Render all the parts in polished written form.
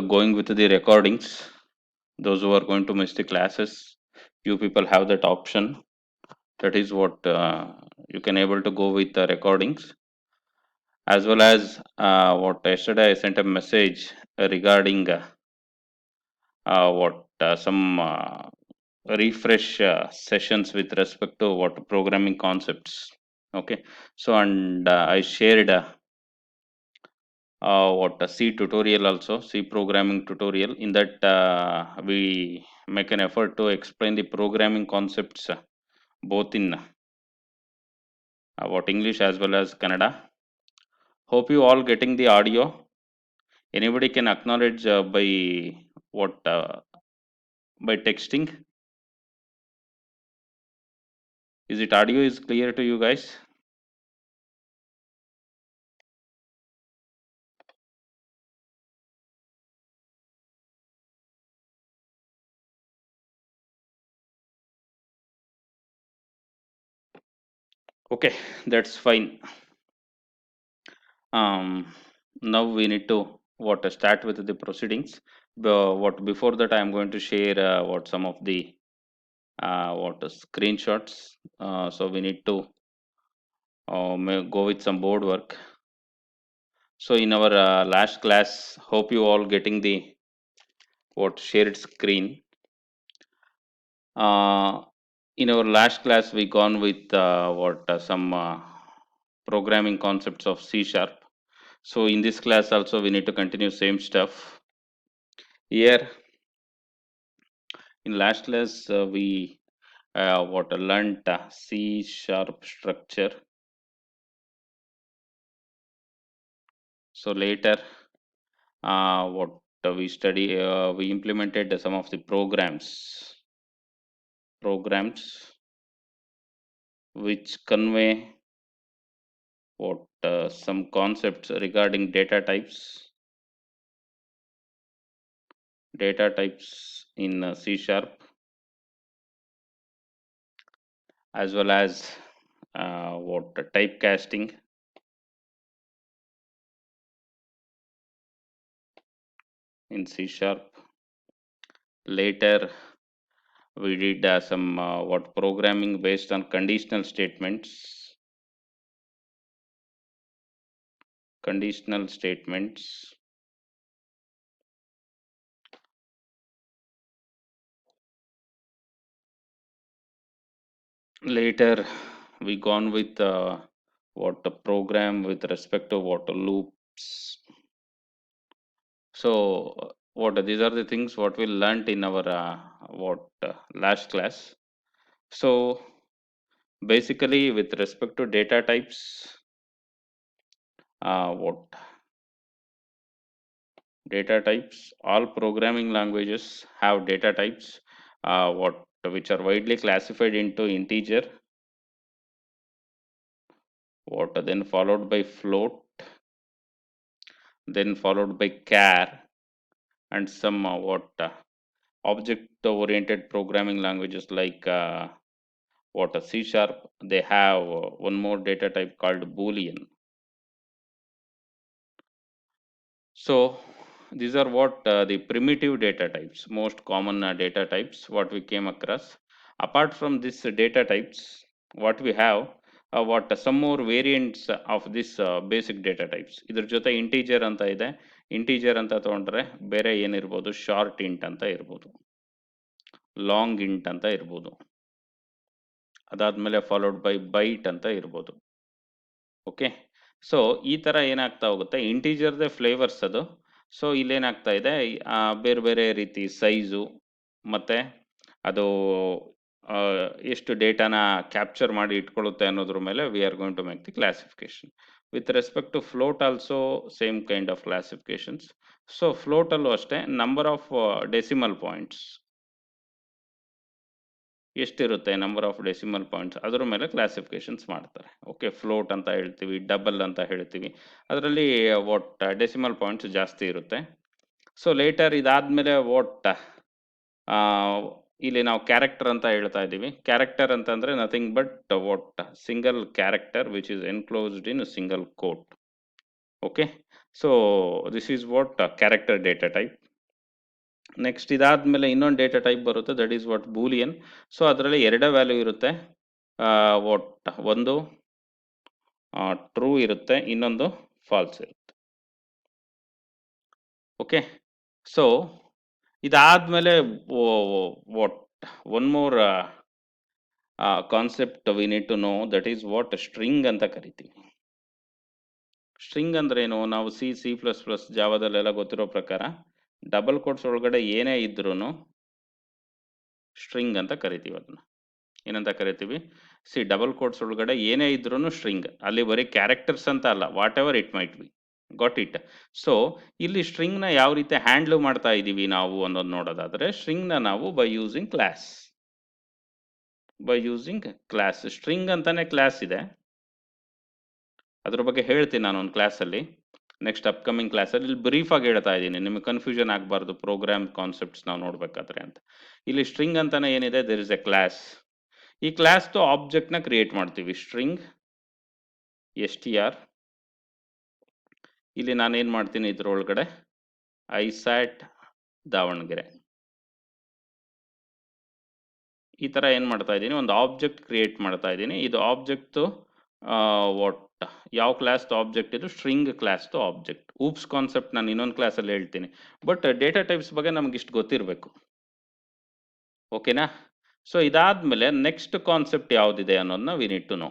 going with the recordings. Those who are going to miss the classes, you people have that option. That is what you can able to go with the recordings, as well as what yesterday I sent a message regarding what some refresh sessions with respect to what programming concepts. Okay, so and I shared what a C tutorial also, C programming tutorial. In that we make an effort to explain the programming concepts both in what English as well as Kannada. Hope you all getting the audio. Anybody can acknowledge by what by texting. Is it audio is clear to you guys? Okay, that's fine. Now we need to what start with the proceedings. What before that I am going to share what some of the what screenshots. So we need to go with some board work. So in our last class, hope you all getting the what shared screen. Uh, in our last class, we gone with what some programming concepts of C sharp. So in this class also we need to continue same stuff. Here in last class we what learned C sharp structure. So later what we implemented some of the programs which convey what some concepts regarding data types in C sharp, as well as what typecasting in C sharp. Later we did some what programming based on conditional statements. Later we gone with what a program with respect to what loops. So what these are the things what we learned in our what last class. So basically with respect to data types, what data types, all programming languages have data types what which are widely classified into integer, what then followed by float, then followed by char, and some what object oriented programming languages like what a C sharp, they have one more data type called boolean. So these are what the primitive data types, most common data types what we came across. Apart from this data types, what we have what some more variants of this basic data types. ಇದ್ರ ಜೊತೆ integer ಅಂತ ಇದೆ. Integer ಅಂತ ತಗೊಂಡ್ರೆ ಬೇರೆ ಏನಿರ್ಬೋದು, short int ಅಂತ ಇರ್ಬೋದು, ಲಾಂಗ್ ಇಂಟ್ ಅಂತ ಇರ್ಬೋದು, ಅದಾದ್ಮೇಲೆ ಫಾಲೋಡ್ ಬೈ ಬೈಟ್ ಅಂತ ಇರ್ಬೋದು. ಓಕೆ, ಸೊ ಈ ಥರ ಏನಾಗ್ತಾ ಹೋಗುತ್ತೆ, ಇಂಟೀಜರ್ದೇ ಫ್ಲೇವರ್ಸ್ ಅದು. ಸೊ ಇಲ್ಲೇನಾಗ್ತಾ ಇದೆ, ಬೇರೆ ಬೇರೆ ರೀತಿ ಸೈಜು ಮತ್ತು ಅದು ಎಷ್ಟು ಡೇಟಾನ ಕ್ಯಾಪ್ಚರ್ ಮಾಡಿ ಇಟ್ಕೊಳ್ಳುತ್ತೆ ಅನ್ನೋದ್ರ ಮೇಲೆ we are going to make the classification. With respect to float also same kind of classifications. So ಫ್ಲೋಟಲ್ಲೂ ಅಷ್ಟೇ ನಂಬರ್ ಆಫ್ ಡೆಸಿಮಲ್ ಪಾಯಿಂಟ್ಸ್ ಎಷ್ಟಿರುತ್ತೆ, ನಂಬರ್ ಆಫ್ ಡೆಸಿಮಲ್ ಪಾಯಿಂಟ್ಸ್ ಅದ್ರ ಮೇಲೆ ಕ್ಲಾಸಿಫಿಕೇಶನ್ಸ್ ಮಾಡ್ತಾರೆ. ಓಕೆ, ಫ್ಲೋಟ್ ಅಂತ ಹೇಳ್ತೀವಿ, ಡಬಲ್ ಅಂತ ಹೇಳ್ತೀವಿ, ಅದರಲ್ಲಿ ವಾಟ್ ಡೆಸಿಮಲ್ ಪಾಯಿಂಟ್ಸ್ ಜಾಸ್ತಿ ಇರುತ್ತೆ. ಸೊ ಲೇಟರ್ ಇದಾದ್ಮೇಲೆ ವಾಟ್ ಇಲ್ಲಿ ನಾವು ಕ್ಯಾರೆಕ್ಟರ್ ಅಂತ ಹೇಳ್ತಾ ಇದ್ದೀವಿ. ಕ್ಯಾರೆಕ್ಟರ್ ಅಂತಂದ್ರೆ nothing but what single character which is enclosed in single quote. Okay, so this is what character data type. Next ಇದಾದ್ಮೇಲೆ ಇನ್ನೊಂದು ಡೇಟಾ ಟೈಪ್ ಬರುತ್ತೆ, that is what Boolean. So ಅದರಲ್ಲಿ ಎರಡೇ ವ್ಯಾಲ್ಯೂ ಇರುತ್ತೆ. ವಾಟ್ ಒಂದು ಟ್ರೂ ಇರುತ್ತೆ, ಇನ್ನೊಂದು ಫಾಲ್ಸ್ ಇರುತ್ತೆ. ಓಕೆ, ಸೊ ಇದಾದ್ಮೇಲೆ what one more concept we need to know, that is what string ಅಂತ ಕರಿತೀವಿ. ಸ್ಟ್ರಿಂಗ್ ಅಂದ್ರೆ ಏನು? ನಾವು C++ ಜಾವಾದಲ್ಲೆಲ್ಲ ಗೊತ್ತಿರೋ ಪ್ರಕಾರ ಡಬಲ್ ಕೋಟ್ಸ್ ಒಳಗಡೆ ಏನೇ ಇದ್ರೂ ಸ್ಟ್ರಿಂಗ್ ಅಂತ ಕರಿತೀವಿ. ಅದನ್ನ ಏನಂತ ಕರಿತೀವಿ? ಡಬಲ್ ಕೋಟ್ಸ್ ಒಳಗಡೆ ಏನೇ ಇದ್ರೂ ಸ್ಟ್ರಿಂಗ್. ಅಲ್ಲಿ ಬರೀ ಕ್ಯಾರೆಕ್ಟರ್ಸ್ ಅಂತ ಅಲ್ಲ, what ever it might be. Got it? So ಇಲ್ಲಿ ಸ್ಟ್ರಿಂಗ್ನ ಯಾವ ರೀತಿ ಹ್ಯಾಂಡ್ಲ್ ಮಾಡ್ತಾ ಇದ್ದೀವಿ ನಾವು ಅನ್ನೋದು ನೋಡೋದಾದ್ರೆ, ಸ್ಟ್ರಿಂಗ್ನ ನಾವು ಬೈ ಯೂಸಿಂಗ್ ಕ್ಲಾಸ್. ಸ್ಟ್ರಿಂಗ್ ಅಂತಾನೆ ಕ್ಲಾಸ್ ಇದೆ, ಅದ್ರ ಬಗ್ಗೆ ಹೇಳ್ತೀನಿ ನಾನು ಒಂದು ಕ್ಲಾಸಲ್ಲಿ, ನೆಕ್ಸ್ಟ್ ಅಪ್ಕಮಿಂಗ್ ಕ್ಲಾಸಲ್ಲಿ. ಇಲ್ಲಿ ಬ್ರೀಫ್ ಆಗಿ ಹೇಳ್ತಾ ಇದ್ದೀನಿ, ನಿಮಗೆ ಕನ್ಫ್ಯೂಷನ್ ಆಗಬಾರ್ದು ಪ್ರೋಗ್ರಾಮ್ ಕಾನ್ಸೆಪ್ಟ್ಸ್ ನಾವು ನೋಡ್ಬೇಕಾದ್ರೆ ಅಂತ. ಇಲ್ಲಿ ಸ್ಟ್ರಿಂಗ್ ಅಂತಾನೆ ಏನಿದೆ, ದೇರ್ ಇಸ್ ಎ ಕ್ಲಾಸ್. ಈ ಕ್ಲಾಸ್ದು ಆಬ್ಜೆಕ್ಟ್ನ ಕ್ರಿಯೇಟ್ ಮಾಡ್ತೀವಿ, ಸ್ಟ್ರಿಂಗ್ str. ಇಲ್ಲಿ ನಾನೇನು ಮಾಡ್ತೀನಿ, ಇದ್ರೊಳಗಡೆ ಐಸ್ಯಾಟ್ ದಾವಣಗೆರೆ ಈ ಥರ ಏನು ಮಾಡ್ತಾ ಇದ್ದೀನಿ, ಒಂದು ಆಬ್ಜೆಕ್ಟ್ ಕ್ರಿಯೇಟ್ ಮಾಡ್ತಾ ಇದ್ದೀನಿ. ಇದು ಆಬ್ಜೆಕ್ಟು ವಾಟ್ ಯಾವ ಕ್ಲಾಸ್ದು ಆಬ್ಜೆಕ್ಟ್? ಇದು ಸ್ಟ್ರಿಂಗ್ ಕ್ಲಾಸ್ದು ಆಬ್ಜೆಕ್ಟ್. ಊಪ್ಸ್ ಕಾನ್ಸೆಪ್ಟ್ ನಾನು ಇನ್ನೊಂದು ಕ್ಲಾಸಲ್ಲಿ ಹೇಳ್ತೀನಿ, ಬಟ್ ಡೇಟಾ ಟೈಪ್ಸ್ ಬಗ್ಗೆ ನಮ್ಗೆ ಇಷ್ಟು ಗೊತ್ತಿರಬೇಕು. ಓಕೆನಾ? ಸೊ ಇದಾದ್ಮೇಲೆ ನೆಕ್ಸ್ಟ್ ಕಾನ್ಸೆಪ್ಟ್ ಯಾವುದಿದೆ ಅನ್ನೋದನ್ನ we need to know.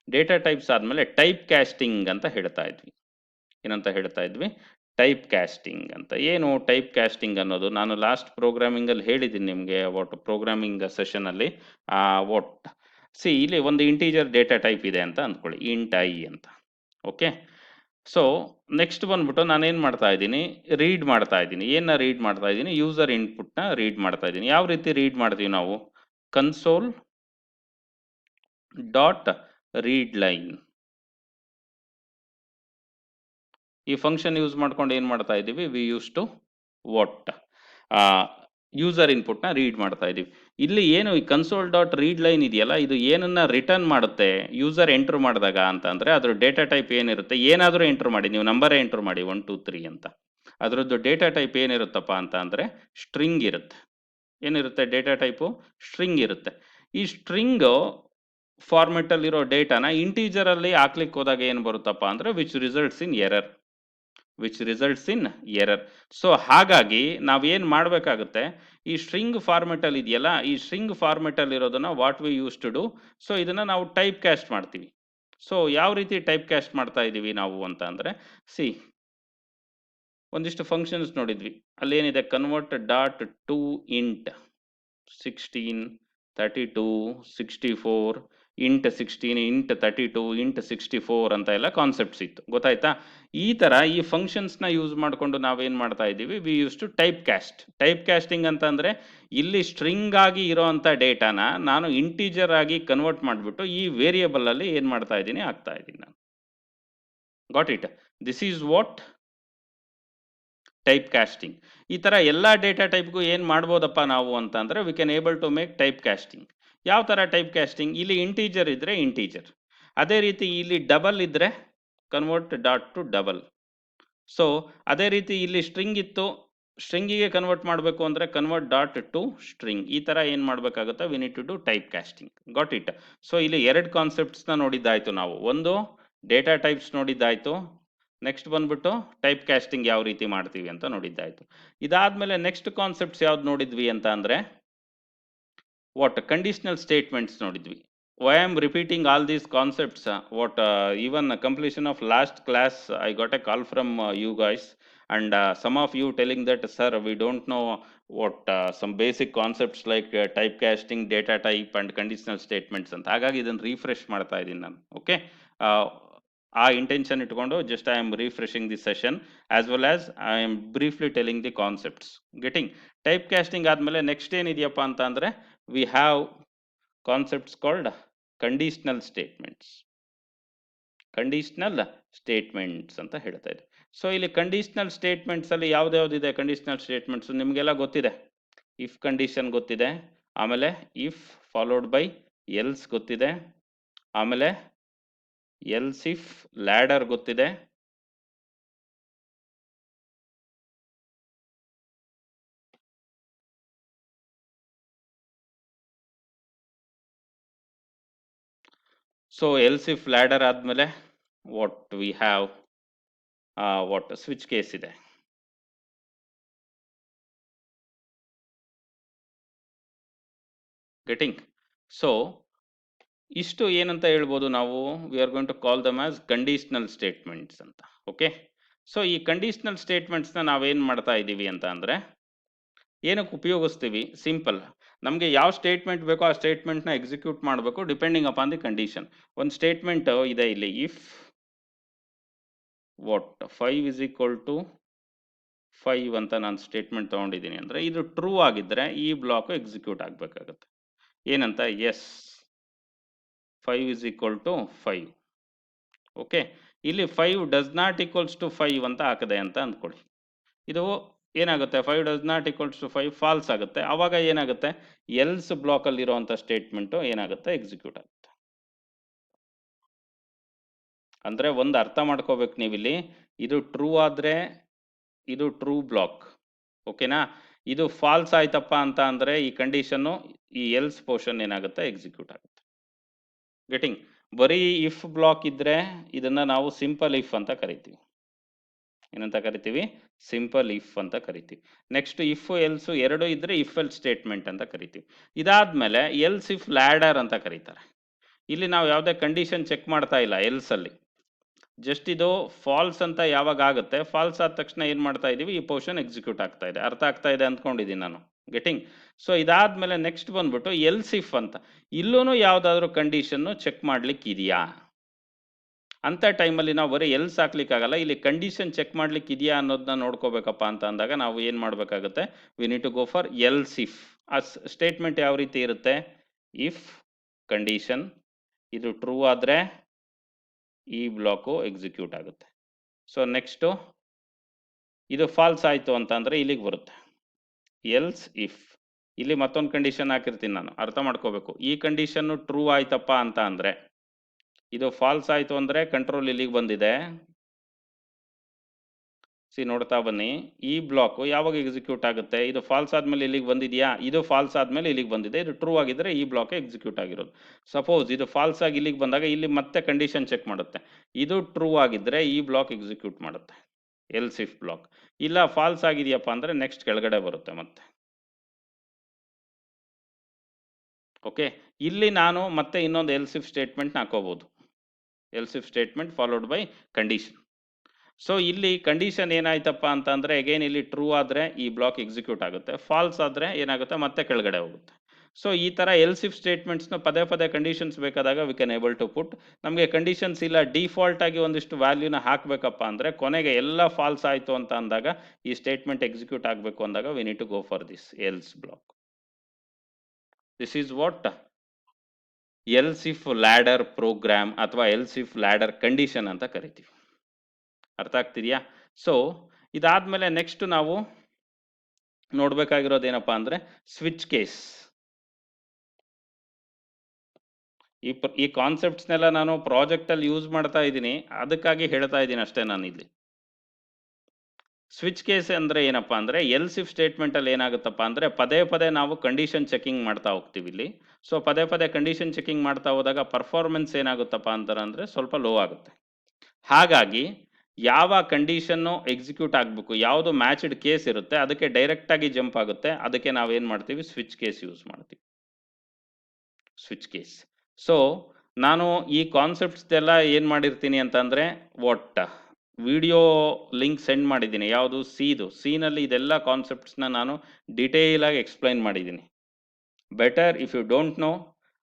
Data types ಆದಮೇಲೆ ಟೈಪ್ ಕ್ಯಾಸ್ಟಿಂಗ್ ಅಂತ ಹೇಳ್ತಾ ಇದ್ವಿ. ಏನಂತ ಹೇಳ್ತಾ ಇದ್ವಿ? ಟೈಪ್ ಕ್ಯಾಸ್ಟಿಂಗ್ ಅಂತ. ಏನು ಟೈಪ್ ಕ್ಯಾಸ್ಟಿಂಗ್ ಅನ್ನೋದು? ನಾನು ಲಾಸ್ಟ್ ಪ್ರೋಗ್ರಾಮಿಂಗಲ್ಲಿ ಹೇಳಿದ್ದೀನಿ ನಿಮಗೆ, ವಾಟ್ ಪ್ರೋಗ್ರಾಮಿಂಗ್ ಸೆಷನಲ್ಲಿ. ವಾಟ್ ಇಲ್ಲಿ ಒಂದು ಇಂಟೀಜರ್ ಡೇಟಾ ಟೈಪ್ ಇದೆ ಅಂತ ಅಂದ್ಕೊಳ್ಳಿ, ಇಂಟ್ ಐ ಅಂತ. ಓಕೆ, ಸೊ ನೆಕ್ಸ್ಟ್ ಬಂದ್ಬಿಟ್ಟು ನಾನೇನು ಮಾಡ್ತಾ ಇದ್ದೀನಿ, ರೀಡ್ ಮಾಡ್ತಾ ಇದ್ದೀನಿ. ಏನ ರೀಡ್ ಮಾಡ್ತಾ ಇದ್ದೀನಿ? ಯೂಸರ್ ಇನ್ಪುಟ್ನ ರೀಡ್ ಮಾಡ್ತಾ ಇದ್ದೀನಿ. ಯಾವ ರೀತಿ ರೀಡ್ ಮಾಡ್ತೀವಿ ನಾವು? ಕನ್ಸೋಲ್ ಡಾಟ್ ರೀಡ್ ಲೈನ್ ಈ ಫಂಕ್ಷನ್ ಯೂಸ್ ಮಾಡ್ಕೊಂಡು ಏನು ಮಾಡ್ತಾ ಇದ್ದೀವಿ? We use to what user ಇನ್ಪುಟ್ನ ರೀಡ್ ಮಾಡ್ತಾ ಇದ್ದೀವಿ. ಇಲ್ಲಿ ಏನು ಈ ಕನ್ಸೋಲ್ ಡಾಟ್ ರೀಡ್ ಲೈನ್ ಇದೆಯಲ್ಲ, ಇದು ಏನನ್ನ ರಿಟರ್ನ್ ಮಾಡುತ್ತೆ ಯೂಸರ್ ಎಂಟ್ರ್ ಮಾಡಿದಾಗ ಅಂತ ಅಂದರೆ, ಅದ್ರ ಡೇಟಾ ಟೈಪ್ ಏನಿರುತ್ತೆ? ಏನಾದರೂ ಎಂಟ್ರ್ ಮಾಡಿ, ನೀವು ನಂಬರೇ ಎಂಟ್ರ್ ಮಾಡಿ 1 2 3 ಅಂತ, ಅದರದ್ದು ಡೇಟಾ ಟೈಪ್ ಏನಿರುತ್ತಪ್ಪ ಅಂತ ಅಂದರೆ ಸ್ಟ್ರಿಂಗ್ ಇರುತ್ತೆ. ಏನಿರುತ್ತೆ ಡೇಟಾ ಟೈಪು? ಸ್ಟ್ರಿಂಗ್ ಇರುತ್ತೆ. ಈ ಸ್ಟ್ರಿಂಗು ಫಾರ್ಮೆಟಲ್ಲಿರೋ ಡೇಟಾನ ಇಂಟೀಜರಲ್ಲಿ ಹಾಕ್ಲಿಕ್ಕೆ ಹೋದಾಗ ಏನು ಬರುತ್ತಪ್ಪ ಅಂದರೆ which results in error. So ಹಾಗಾಗಿ ನಾವೇನು ಮಾಡಬೇಕಾಗುತ್ತೆ, ಈ ಸ್ಟ್ರಿಂಗ್ ಫಾರ್ಮೆಟಲ್ಲಿ ಇದೆಯಲ್ಲ, ಈ ಸ್ಟ್ರಿಂಗ್ ಫಾರ್ಮೆಟಲ್ಲಿ ಇರೋದನ್ನ what we use to do, so ಇದನ್ನು ನಾವು ಟೈಪ್ ಕ್ಯಾಸ್ಟ್ ಮಾಡ್ತೀವಿ. ಸೊ ಯಾವ ರೀತಿ ಟೈಪ್ ಕ್ಯಾಸ್ಟ್ ಮಾಡ್ತಾ ಇದ್ದೀವಿ ನಾವು ಅಂತ ಅಂದರೆ, ಒಂದಿಷ್ಟು ಫಂಕ್ಷನ್ಸ್ ನೋಡಿದ್ವಿ. ಅಲ್ಲೇನಿದೆ? Convert dot to int 16 32 64 int 16 int 32 int 64 ಅಂತ ಎಲ್ಲ ಕಾನ್ಸೆಪ್ಟ್ಸ್ ಇತ್ತು, ಗೊತ್ತಾಯ್ತಾ? ಈ ಥರ ಈ ಫಂಕ್ಷನ್ಸ್ನ ಯೂಸ್ ಮಾಡಿಕೊಂಡು ನಾವೇನು ಮಾಡ್ತಾ ಇದ್ದೀವಿ? We use to type cast. Type casting ಅಂತಂದರೆ, ಇಲ್ಲಿ ಸ್ಟ್ರಿಂಗ್ ಆಗಿ ಇರೋವಂಥ ಡೇಟಾನ ನಾನು ಇಂಟೀಜರ್ ಆಗಿ ಕನ್ವರ್ಟ್ ಮಾಡಿಬಿಟ್ಟು ಈ ವೇರಿಯೇಬಲಲ್ಲಿ ಏನು ಮಾಡ್ತಾ ಇದ್ದೀನಿ? ಹಾಕ್ತಾ ಇದ್ದೀನಿ ನಾನು. Got it? This is what type casting. ಈ ಥರ ಎಲ್ಲ ಡೇಟಾ ಟೈಪ್ಗೂ ಏನು ಮಾಡ್ಬೋದಪ್ಪ ನಾವು ಅಂತ ಅಂದರೆ, we can able to make type casting. ಯಾವ ಥರ ಟೈಪ್ ಕ್ಯಾಸ್ಟಿಂಗ್? ಇಲ್ಲಿ ಇಂಟೀಜರ್ ಇದ್ದರೆ ಇಂಟೀಜರ್, ಅದೇ ರೀತಿ ಇಲ್ಲಿ ಡಬಲ್ ಇದ್ದರೆ convert dot to double. So ಅದೇ ರೀತಿ ಇಲ್ಲಿ ಸ್ಟ್ರಿಂಗ್ ಇತ್ತು, ಸ್ಟ್ರಿಂಗಿಗೆ ಕನ್ವರ್ಟ್ ಮಾಡಬೇಕು ಅಂದರೆ ಕನ್ವರ್ಟ್ ಡಾಟ್ ಟು ಸ್ಟ್ರಿಂಗ್. ಈ ಥರ ಏನು ಮಾಡಬೇಕಾಗುತ್ತೆ? We need to do type casting. Got it? So ಇಲ್ಲಿ ಎರಡು ಕಾನ್ಸೆಪ್ಟ್ಸ್ನ ನೋಡಿದ್ದಾಯಿತು ನಾವು. ಒಂದು ಡೇಟಾ ಟೈಪ್ಸ್ ನೋಡಿದ್ದಾಯಿತು, ನೆಕ್ಸ್ಟ್ ಬಂದ್ಬಿಟ್ಟು ಟೈಪ್ ಕ್ಯಾಸ್ಟಿಂಗ್ ಯಾವ ರೀತಿ ಮಾಡ್ತೀವಿ ಅಂತ ನೋಡಿದ್ದಾಯಿತು. ಇದಾದಮೇಲೆ ನೆಕ್ಸ್ಟ್ ಕಾನ್ಸೆಪ್ಟ್ಸ್ ಯಾವ್ದು ನೋಡಿದ್ವಿ ಅಂತ ಅಂದರೆ, ವಾಟ್ ಕಂಡೀಷನಲ್ ಸ್ಟೇಟ್ಮೆಂಟ್ಸ್ ನೋಡಿದ್ವಿ. Why am repeating all these concepts? What even completion of last class I got a call from you guys, and some of you telling that, sir, we don't know what some basic concepts like typecasting, data type and conditional statements ಅಂತ. ಹಾಗಾಗಿ ಇದನ್ನು refresh ಮಾಡ್ತಾ ಇದ್ದೀನಿ ನಾನು. Okay, ಆ intention ಇಟ್ಕೊಂಡು just I am refreshing the session as well as I am briefly telling the concepts. Getting? Type casting ಆದಮೇಲೆ next ಏನಿದೆಯಪ್ಪ ಅಂತ ಅಂದರೆ, we have concepts called conditional statements. ಅಂತ ಹೇಳ್ತಾ ಇದೆ. ಸೊ ಇಲ್ಲಿ ಕಂಡೀಷನಲ್ ಸ್ಟೇಟ್ಮೆಂಟ್ಸಲ್ಲಿ ಯಾವ್ದ್ಯಾವ್ದಿದೆ? ಕಂಡೀಷನಲ್ ಸ್ಟೇಟ್ಮೆಂಟ್ಸ್ ನಿಮಗೆಲ್ಲ ಗೊತ್ತಿದೆ. ಇಫ್ ಕಂಡೀಷನ್ ಗೊತ್ತಿದೆ, ಆಮೇಲೆ ಇಫ್ ಫಾಲೋಡ್ ಬೈ ಎಲ್ಸ್ ಗೊತ್ತಿದೆ, ಆಮೇಲೆ ಎಲ್ಸ್ ಇಫ್ ಲ್ಯಾಡರ್ ಗೊತ್ತಿದೆ, ಸೊ ಎಲ್ಸ್ ಇಫ್ ಲ್ಯಾಡರ್ ಆದಮೇಲೆ what we have what switch case ಇದೆ. ಗೆಟಿಂಗ್? ಸೊ ಇಷ್ಟು ಏನಂತ ಹೇಳ್ಬೋದು ನಾವು, we are going to call them as conditional statements ಅಂತ. ಓಕೆ, ಸೊ ಈ ಕಂಡೀಷನಲ್ ಸ್ಟೇಟ್ಮೆಂಟ್ಸ್ನ ನಾವೇನು ಮಾಡ್ತಾ ಇದ್ದೀವಿ ಅಂತ ಅಂದರೆ, ಏನಕ್ಕೆ ಉಪಯೋಗಿಸ್ತೀವಿ? ಸಿಂಪಲ್, ನಮಗೆ ಯಾವ ಸ್ಟೇಟ್ಮೆಂಟ್ ಬೇಕೋ ಆ ಸ್ಟೇಟ್ಮೆಂಟ್ನ ಎಕ್ಸಿಕ್ಯೂಟ್ ಮಾಡಬೇಕು ಡಿಪೆಂಡಿಂಗ್ ಅಪಾನ್ ದಿ ಕಂಡೀಷನ್. ಒಂದು ಸ್ಟೇಟ್ಮೆಂಟ್ ಇದೆ ಇಲ್ಲಿ, if what 5 is equal to 5 ಅಂತ ನಾನು ಸ್ಟೇಟ್ಮೆಂಟ್ ತೊಗೊಂಡಿದ್ದೀನಿ ಅಂದರೆ, ಇದು ಟ್ರೂ ಆಗಿದ್ದರೆ ಈ ಬ್ಲಾಕು ಎಕ್ಸಿಕ್ಯೂಟ್ ಆಗಬೇಕಾಗತ್ತೆ. ಏನಂತ? S 5 is equal to 5. Okay, ಇಲ್ಲಿ 5 ಡಸ್ ನಾಟ್ ಈಕ್ವಲ್ಸ್ ಟು 5 ಅಂತ ಹಾಕಿದೆ ಅಂತ ಅಂದ್ಕೊಳ್ಳಿ. ಇದು ಏನಾಗುತ್ತೆ? 5 does not equals to 5 false ಆಗುತ್ತೆ. ಆವಾಗ ಏನಾಗುತ್ತೆ? ಎಲ್ಸ್ ಬ್ಲಾಕಲ್ಲಿರುವಂಥ ಸ್ಟೇಟ್ಮೆಂಟು ಏನಾಗುತ್ತೆ? ಎಕ್ಸಿಕ್ಯೂಟ್ ಆಗುತ್ತೆ. ಅಂದರೆ ಒಂದು ಅರ್ಥ ಮಾಡ್ಕೋಬೇಕು ನೀವಿಲ್ಲಿ, ಇದು ಟ್ರೂ ಆದರೆ ಇದು ಟ್ರೂ ಬ್ಲಾಕ್. ಓಕೆನಾ? ಇದು ಫಾಲ್ಸ್ ಆಯ್ತಪ್ಪ ಅಂತ ಅಂದರೆ ಈ ಕಂಡೀಷನ್ನು, ಈ ಎಲ್ಸ್ ಪೋರ್ಷನ್ ಏನಾಗುತ್ತೆ? ಎಕ್ಸಿಕ್ಯೂಟ್ ಆಗುತ್ತೆ. ಗೆಟಿಂಗ್? ಬರೀ ಇಫ್ ಬ್ಲಾಕ್ ಇದ್ದರೆ ಇದನ್ನು ನಾವು ಸಿಂಪಲ್ ಇಫ್ ಅಂತ ಕರಿತೀವಿ. ಏನಂತ ಕರಿತೀವಿ? ಸಿಂಪಲ್ ಇಫ್ ಅಂತ ಕರಿತೀವಿ. ನೆಕ್ಸ್ಟ್ ಇಫ್ ಎಲ್ಸು ಎರಡು ಇದ್ದರೆ ಇಫ್ ಎಲ್ ಸ್ಟೇಟ್ಮೆಂಟ್ ಅಂತ ಕರಿತೀವಿ. ಇದಾದಮೇಲೆ ಎಲ್ಸ್ ಇಫ್ ಲ್ಯಾಡರ್ ಅಂತ ಕರೀತಾರೆ. ಇಲ್ಲಿ ನಾವು ಯಾವುದೇ ಕಂಡೀಷನ್ ಚೆಕ್ ಮಾಡ್ತಾ ಇಲ್ಲ ಎಲ್ಸಲ್ಲಿ, ಜಸ್ಟ್ ಇದು ಫಾಲ್ಸ್ ಅಂತ ಯಾವಾಗ ಆಗುತ್ತೆ, ಫಾಲ್ಸ್ ಆದ ತಕ್ಷಣ ಏನು ಮಾಡ್ತಾ ಇದ್ದೀವಿ? ಈ ಪೋರ್ಷನ್ ಎಕ್ಸಿಕ್ಯೂಟ್ ಆಗ್ತಾ ಇದೆ. ಅರ್ಥ ಆಗ್ತಾ ಇದೆ ಅಂದ್ಕೊಂಡಿದ್ದೀನಿ ನಾನು. ಗೆಟಿಂಗ್? ಸೊ ಇದಾದಮೇಲೆ ನೆಕ್ಸ್ಟ್ ಬಂದ್ಬಿಟ್ಟು ಎಲ್ಸ್ ಇಫ್ ಅಂತ. ಇಲ್ಲೂ ಯಾವುದಾದ್ರೂ ಕಂಡೀಷನ್ನು ಚೆಕ್ ಮಾಡ್ಲಿಕ್ಕೆ ಇದೆಯಾ ಅಂಥ ಟೈಮಲ್ಲಿ ನಾವು ಬರೀ ಎಲ್ಸ್ ಹಾಕ್ಲಿಕ್ಕಾಗಲ್ಲ, ಇಲ್ಲಿ ಕಂಡೀಷನ್ ಚೆಕ್ ಮಾಡ್ಲಿಕ್ಕೆ ಇದೆಯಾ ಅನ್ನೋದನ್ನ ನೋಡ್ಕೋಬೇಕಪ್ಪ ಅಂತ ಅಂದಾಗ ನಾವು ಏನು ಮಾಡಬೇಕಾಗುತ್ತೆ? We need to go for else if. ಆ ಸ್ಟೇಟ್ಮೆಂಟ್ ಯಾವ ರೀತಿ ಇರುತ್ತೆ? ಇಫ್ ಕಂಡೀಷನ್ ಇದು ಟ್ರೂ ಆದರೆ ಈ ಬ್ಲಾಕು ಎಕ್ಸಿಕ್ಯೂಟ್ ಆಗುತ್ತೆ. ಸೊ ನೆಕ್ಸ್ಟು ಇದು ಫಾಲ್ಸ್ ಆಯಿತು ಅಂತ ಅಂದರೆ ಇಲ್ಲಿಗೆ ಬರುತ್ತೆ ಎಲ್ಸ್ ಇಫ್. ಇಲ್ಲಿ ಮತ್ತೊಂದು ಕಂಡೀಷನ್ ಹಾಕಿರ್ತೀನಿ ನಾನು, ಅರ್ಥ ಮಾಡ್ಕೋಬೇಕು. ಈ ಕಂಡೀಷನ್ನು ಟ್ರೂ ಆಯ್ತಪ್ಪ ಅಂತ ಅಂದರೆ, ಇದು ಫಾಲ್ಸ್ ಆಯಿತು ಅಂದರೆ ಕಂಟ್ರೋಲ್ ಇಲ್ಲಿಗೆ ಬಂದಿದೆ. ನೋಡ್ತಾ ಬನ್ನಿ, ಈ ಬ್ಲಾಕು ಯಾವಾಗ ಎಕ್ಸಿಕ್ಯೂಟ್ ಆಗುತ್ತೆ? ಇದು ಫಾಲ್ಸ್ ಆದಮೇಲೆ ಇಲ್ಲಿಗೆ ಬಂದಿದೆಯಾ? ಇದು ಫಾಲ್ಸ್ ಆದಮೇಲೆ ಇಲ್ಲಿಗೆ ಬಂದಿದೆ. ಇದು ಟ್ರೂ ಆಗಿದ್ದರೆ ಈ ಬ್ಲಾಕ್ ಎಕ್ಸಿಕ್ಯೂಟ್ ಆಗಿರೋದು. ಸಪೋಸ್ ಇದು ಫಾಲ್ಸ್ ಆಗಿ ಇಲ್ಲಿಗೆ ಬಂದಾಗ ಇಲ್ಲಿ ಮತ್ತೆ ಕಂಡೀಷನ್ ಚೆಕ್ ಮಾಡುತ್ತೆ. ಇದು ಟ್ರೂ ಆಗಿದ್ದರೆ ಈ ಬ್ಲಾಕ್ ಎಕ್ಸಿಕ್ಯೂಟ್ ಮಾಡುತ್ತೆ, ಎಲ್ಸ್ ಇಫ್ ಬ್ಲಾಕ್. ಇಲ್ಲ ಫಾಲ್ಸ್ ಆಗಿದೆಯಪ್ಪ ಅಂದರೆ ನೆಕ್ಸ್ಟ್ ಕೆಳಗಡೆ ಬರುತ್ತೆ ಮತ್ತೆ. ಓಕೆ, ಇಲ್ಲಿ ನಾನು ಮತ್ತೆ ಇನ್ನೊಂದು ಎಲ್ಸ್ ಇಫ್ ಸ್ಟೇಟ್ಮೆಂಟ್ನ ಹಾಕೋಬೋದು. Else if statement followed by condition. So ಇಲ್ಲಿ ಕಂಡೀಷನ್ ಏನಾಯ್ತಪ್ಪ ಅಂತ ಅಂದರೆ, ಅಗೇನ್ ಇಲ್ಲಿ ಟ್ರೂ ಆದರೆ ಈ ಬ್ಲಾಕ್ ಎಕ್ಸಿಕ್ಯೂಟ್ ಆಗುತ್ತೆ, ಫಾಲ್ಸ್ ಆದರೆ ಏನಾಗುತ್ತೆ? ಮತ್ತೆ ಕೆಳಗಡೆ ಹೋಗುತ್ತೆ. ಸೊ ಈ ಥರ ಎಲ್ಸ್ ಇಫ್ ಸ್ಟೇಟ್ಮೆಂಟ್ಸ್ನ ಪದೇ ಪದೇ ಕಂಡೀಷನ್ಸ್ ಬೇಕಾದಾಗ we can able to put. ನಮಗೆ ಕಂಡೀಷನ್ಸ್ ಇಲ್ಲ, ಡಿಫಾಲ್ಟ್ ಆಗಿ ಒಂದಿಷ್ಟು ವ್ಯಾಲ್ಯೂನ ಹಾಕಬೇಕಪ್ಪ ಅಂದರೆ, ಕೊನೆಗೆ ಎಲ್ಲ ಫಾಲ್ಸ್ ಆಯಿತು ಅಂತ ಅಂದಾಗ ಈ ಸ್ಟೇಟ್ಮೆಂಟ್ ಎಕ್ಸಿಕ್ಯೂಟ್ ಆಗಬೇಕು ಅಂದಾಗ we need to go for this else block. This is what else if ladder program ಅಥವಾ ಎಲ್ಸ್ ಇಫ್ ಲ್ಯಾಡರ್ ಕಂಡೀಷನ್ ಅಂತ ಕರಿತೀವಿ. ಅರ್ಥ ಆಗ್ತಿದೆಯಾ? ಸೊ ಇದಾದಮೇಲೆ ನೆಕ್ಸ್ಟ್ ನಾವು ನೋಡಬೇಕಾಗಿರೋದೇನಪ್ಪ ಅಂದರೆ ಸ್ವಿಚ್ ಕೇಸ್. ಈ ಕಾನ್ಸೆಪ್ಟ್ಸ್ನೆಲ್ಲ ನಾನು ಪ್ರಾಜೆಕ್ಟಲ್ಲಿ ಯೂಸ್ ಮಾಡ್ತಾ ಇದ್ದೀನಿ, ಅದಕ್ಕಾಗಿ ಹೇಳ್ತಾ ಇದ್ದೀನಿ ಅಷ್ಟೇ ನಾನು ಇಲ್ಲಿ. ಸ್ವಿಚ್ ಕೇಸ್ ಅಂದರೆ ಏನಪ್ಪ ಅಂದರೆ, ಎಲ್ಸ್ ಇಫ್ ಸ್ಟೇಟ್ಮೆಂಟಲ್ಲಿ ಏನಾಗುತ್ತಪ್ಪ ಅಂದರೆ ಪದೇ ಪದೇ ನಾವು ಕಂಡೀಷನ್ ಚೆಕಿಂಗ್ ಮಾಡ್ತಾ ಹೋಗ್ತೀವಿ ಇಲ್ಲಿ. ಸೊ ಪದೇ ಪದೇ ಕಂಡೀಷನ್ ಚೆಕಿಂಗ್ ಮಾಡ್ತಾ ಹೋದಾಗ ಪರ್ಫಾರ್ಮೆನ್ಸ್ ಏನಾಗುತ್ತಪ್ಪ ಅಂತಾರೆ ಸ್ವಲ್ಪ ಲೋ ಆಗುತ್ತೆ. ಹಾಗಾಗಿ ಯಾವ ಕಂಡೀಷನ್ನು ಎಕ್ಸಿಕ್ಯೂಟ್ ಆಗಬೇಕು, ಯಾವುದು ಮ್ಯಾಚ್ಡ್ ಕೇಸ್ ಇರುತ್ತೆ ಅದಕ್ಕೆ ಡೈರೆಕ್ಟಾಗಿ ಜಂಪ್ ಆಗುತ್ತೆ. ಅದಕ್ಕೆ ನಾವೇನು ಮಾಡ್ತೀವಿ? ಸ್ವಿಚ್ ಕೇಸ್ ಯೂಸ್ ಮಾಡ್ತೀವಿ. Switch case. ಸೊ ನಾನು ಈ ಕಾನ್ಸೆಪ್ಟ್ಸ್ದೆಲ್ಲ ಏನು ಮಾಡಿರ್ತೀನಿ ಅಂತಂದರೆ, ವಾಟ್ ವಿಡಿಯೋ ಲಿಂಕ್ ಸೆಂಡ್ ಮಾಡಿದ್ದೀನಿ. ಯಾವುದು? ಸಿನಲ್ಲಿ ಇದೆಲ್ಲ ಕಾನ್ಸೆಪ್ಟ್ಸ್ನ ನಾನು ಡಿಟೇಲಾಗಿ ಎಕ್ಸ್ಪ್ಲೈನ್ ಮಾಡಿದ್ದೀನಿ. Better if you don't know,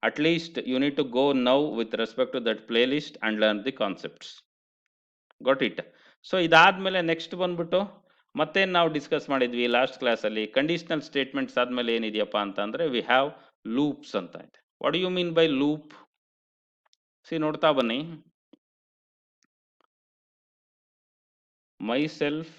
at least you need to go now with respect to that playlist and learn the concepts. Got it? So ಇದಾದಮೇಲೆ ನೆಕ್ಸ್ಟ್ ಬಂದ್ಬಿಟ್ಟು ಮತ್ತೇನು ನಾವು ಡಿಸ್ಕಸ್ ಮಾಡಿದ್ವಿ ಲಾಸ್ಟ್ ಕ್ಲಾಸಲ್ಲಿ? ಕಂಡೀಷನಲ್ ಸ್ಟೇಟ್ಮೆಂಟ್ಸ್ ಆದಮೇಲೆ ಏನಿದೆಯಪ್ಪ ಅಂತಂದರೆ ವಿ ಹ್ಯಾವ್ ಲೂಪ್ಸ್ ಅಂತ ಇದೆ. What do you mean by loop? ನೋಡ್ತಾ ಬನ್ನಿ. Myself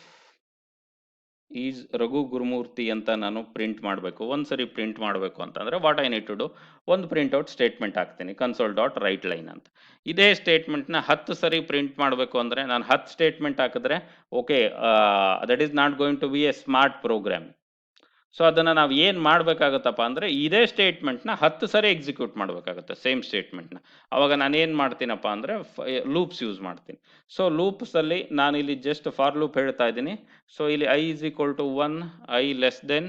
is Raghu Gurumurthy ಅಂತ ನಾನು ಪ್ರಿಂಟ್ ಮಾಡಬೇಕು. ಒಂದ್ಸರಿ ಪ್ರಿಂಟ್ ಮಾಡಬೇಕು ಅಂತಂದರೆ what I need to do, ಒಂದು ಪ್ರಿಂಟ್ಔಟ್ ಸ್ಟೇಟ್ಮೆಂಟ್ ಹಾಕ್ತೀನಿ, ಕನ್ಸೋಲ್ ಡಾಟ್ ರೈಟ್ ಲೈನ್ ಅಂತ. ಇದೇ ಸ್ಟೇಟ್ಮೆಂಟ್ನ 10 ಸರಿ ಪ್ರಿಂಟ್ ಮಾಡಬೇಕು ಅಂದರೆ ನಾನು 10 ಸ್ಟೇಟ್ಮೆಂಟ್ ಹಾಕಿದ್ರೆ okay, that is not going to be a smart program. So ಅದನ್ನು ನಾವು ಏನು ಮಾಡಬೇಕಾಗತ್ತಪ್ಪ ಅಂದರೆ ಇದೇ ಸ್ಟೇಟ್ಮೆಂಟ್ನ 10 ಸರಿ ಎಕ್ಸಿಕ್ಯೂಟ್ ಮಾಡಬೇಕಾಗುತ್ತೆ, ಸೇಮ್ ಸ್ಟೇಟ್ಮೆಂಟ್ನ. ಅವಾಗ ನಾನು ಏನು ಮಾಡ್ತೀನಪ್ಪ ಅಂದರೆ ಲೂಪ್ಸ್ ಯೂಸ್ ಮಾಡ್ತೀನಿ. ಸೊ ಲೂಪ್ಸಲ್ಲಿ ನಾನು ಇಲ್ಲಿ ಜಸ್ಟ್ ಫಾರ್ ಲೂಪ್ ಹೇಳ್ತಾ ಇದ್ದೀನಿ. ಸೊ ಇಲ್ಲಿ i is equal to 1, i less than